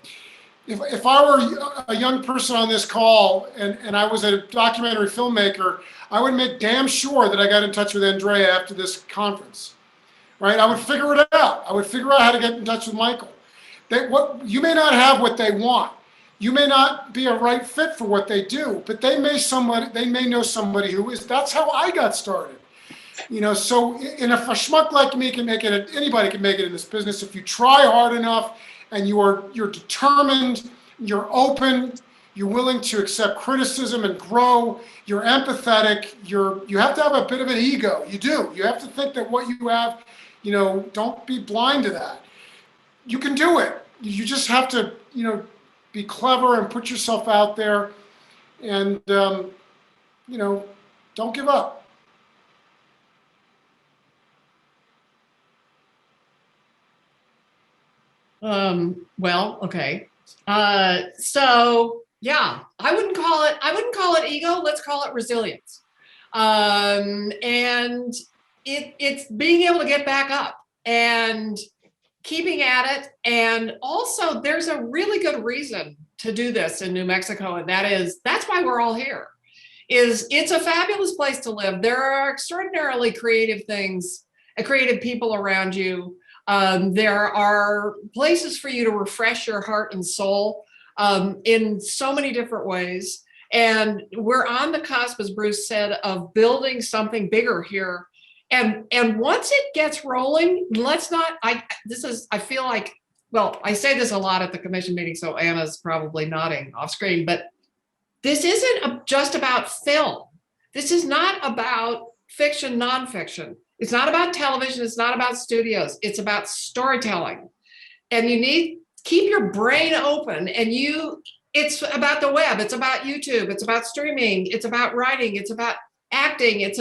if I were a young person on this call and I was a documentary filmmaker, I would make damn sure that I got in touch with Andrea after this conference, right? I would figure it out. I would figure out how to get in touch with Michael. You may not have what they want. You may not be a right fit for what they do, but they may know somebody who is. That's how I got started. You know, so if a schmuck like me can make it, anybody can make it in this business if you try hard enough and you're determined, you're open, you're willing to accept criticism and grow, you're empathetic, you have to have a bit of an ego. You do. You have to think that what you have, you know, don't be blind to that. You can do it. You just have to, you know, be clever and put yourself out there, and, you know, don't give up. Well, okay. So yeah, I wouldn't call it ego. Let's call it resilience. And it's being able to get back up and keeping at it. And also there's a really good reason to do this in New Mexico. And that's why we're all here. It's a fabulous place to live. There are extraordinarily creative people around you. There are places for you to refresh your heart and soul in so many different ways. And we're on the cusp, as Bruce said, of building something bigger here. And once it gets rolling, I feel like, well, I say this a lot at the commission meeting, so Anna's probably nodding off screen, but this isn't just about film. This is not about fiction, nonfiction. It's not about television. It's not about studios. It's about storytelling. And keep your brain open. And it's about the web. It's about YouTube. It's about streaming. It's about writing. It's about acting. It's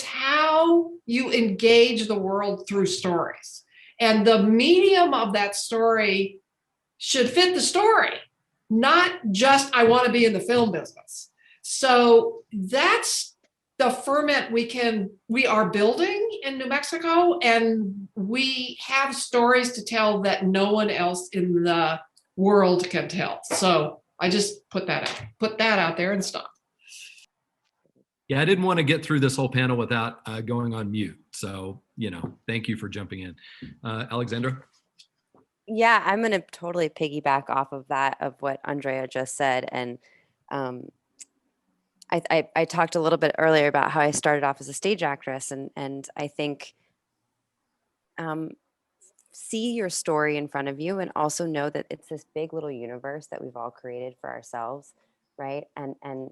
how you engage the world through stories. And the medium of that story should fit the story, not just, I want to be in the film business. So that's the ferment we are building in New Mexico, and we have stories to tell that no one else in the world can tell. So I just put that out there and stop. Yeah, I didn't want to get through this whole panel without going on mute. So, you know, thank you for jumping in. Alexandra? Yeah, I'm going to totally piggyback off of that, of what Andrea just said. And I talked a little bit earlier about how I started off as a stage actress, and I think see your story in front of you, and also know that it's this big little universe that we've all created for ourselves, right? And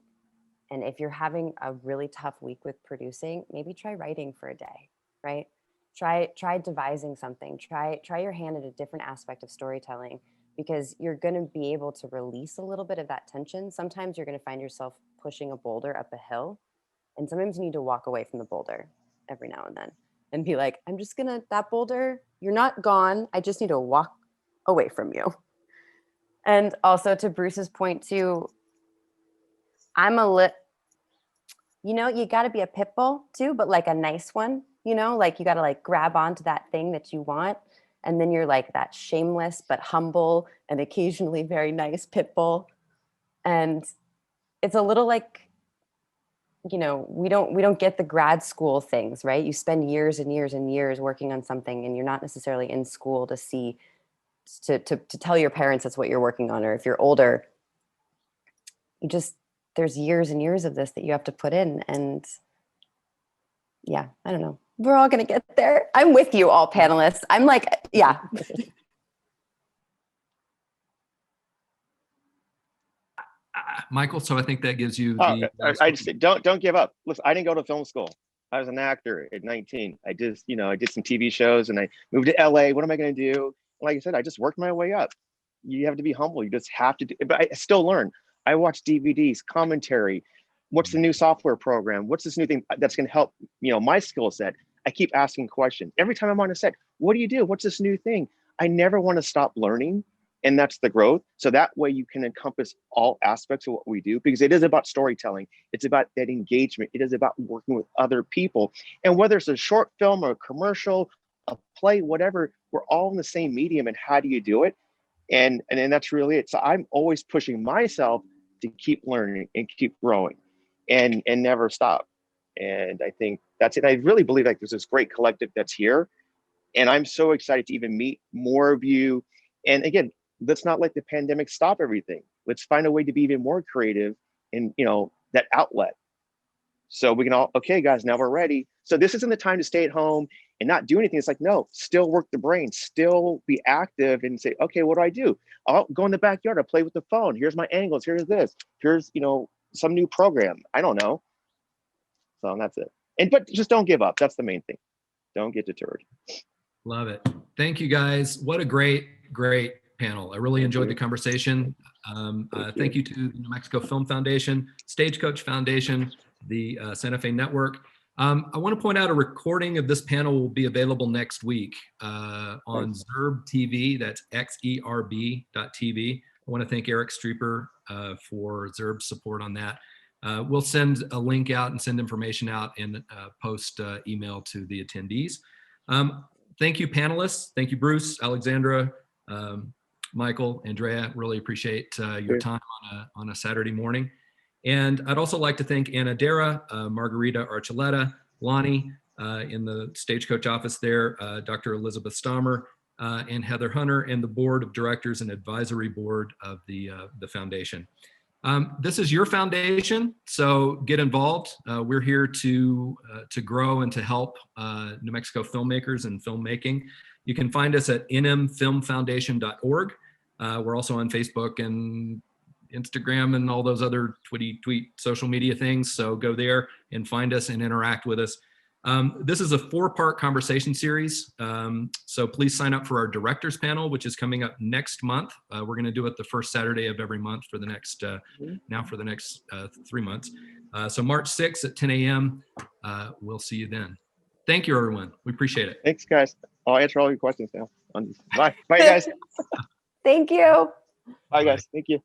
if you're having a really tough week with producing, maybe try writing for a day, right? Try devising something. Try your hand at a different aspect of storytelling. because you're going to be able to release a little bit of that tension. Sometimes you're going to find yourself pushing a boulder up a hill, and sometimes you need to walk away from the boulder every now and then and be like, I'm just gonna, that boulder, you're not gone. I just need to walk away from you. And also to Bruce's point too, you got to be a pit bull too, but like a nice one, like you got to like grab onto that thing that you want. And then you're like that shameless, but humble and occasionally very nice pit bull. And it's a little like, we don't get the grad school things, right? You spend years and years and years working on something, and you're not necessarily in school to see, to tell your parents that's what you're working on. Or if you're older, there's years and years of this that you have to put in. And yeah, I don't know. We're all going to get there. I'm with you all panelists. I'm like, yeah. Michael, so I think that gives you Oh, the. I just say, don't give up. Listen, I didn't go to film school. I was an actor at 19. I just, I did some TV shows and I moved to LA. What am I going to do? Like I said, I just worked my way up. You have to be humble. You just have to do, but I still learn. I watch DVDs, commentary. What's the new software program? What's this new thing that's going to help, my skill set? I keep asking questions. Every time I'm on a set, what do you do? What's this new thing? I never want to stop learning. And that's the growth. So that way you can encompass all aspects of what we do, because it is about storytelling. It's about that engagement. It is about working with other people. And whether it's a short film or a commercial, a play, whatever, we're all in the same medium. And how do you do it? And then that's really it. So I'm always pushing myself to keep learning and keep growing and never stop. And I think that's it. I really believe like there's this great collective that's here. And I'm so excited to even meet more of you. And again, let's not let the pandemic stop everything. Let's find a way to be even more creative in, that outlet. So we can all, okay, guys, now we're ready. So this isn't the time to stay at home and not do anything. It's like, no, still work the brain, still be active and say, okay, what do I do? I'll go in the backyard, I'll play with the phone. Here's my angles, here's this, here's, some new program. I don't know. So that's it. But just don't give up. That's the main thing. Don't get deterred. Love it. Thank you guys. What a great panel. I really enjoyed the conversation. Thank you to the New Mexico Film Foundation, Stagecoach Foundation, the Santa Fe Network. I want to point out a recording of this panel will be available next week on Zerb TV. That's XERB.tv. I want to thank Eric Streeper for Zerb's support on that. We'll send a link out and send information out and post email to the attendees. Thank you, panelists. Thank you, Bruce, Alexandra, Michael, Andrea. Really appreciate your time on a Saturday morning. And I'd also like to thank Anna Dara, Margarita Archuleta, Lonnie in the Stagecoach office there, Dr. Elizabeth Stommer, and Heather Hunter, and the board of directors and advisory board of the foundation. This is your foundation, so get involved. We're here to grow and to help New Mexico filmmakers and filmmaking. You can find us at nmfilmfoundation.org. We're also on Facebook and Instagram and all those other tweet social media things. So go there and find us and interact with us. This is a 4-part conversation series. So please sign up for our directors panel, which is coming up next month. We're going to do it the first Saturday of every month for the next, now for the next 3 months. So March 6th at 10 a.m. We'll see you then. Thank you, everyone. We appreciate it. Thanks, guys. I'll answer all your questions now. Bye. Bye, guys. Thank you. Bye, guys. Thank you.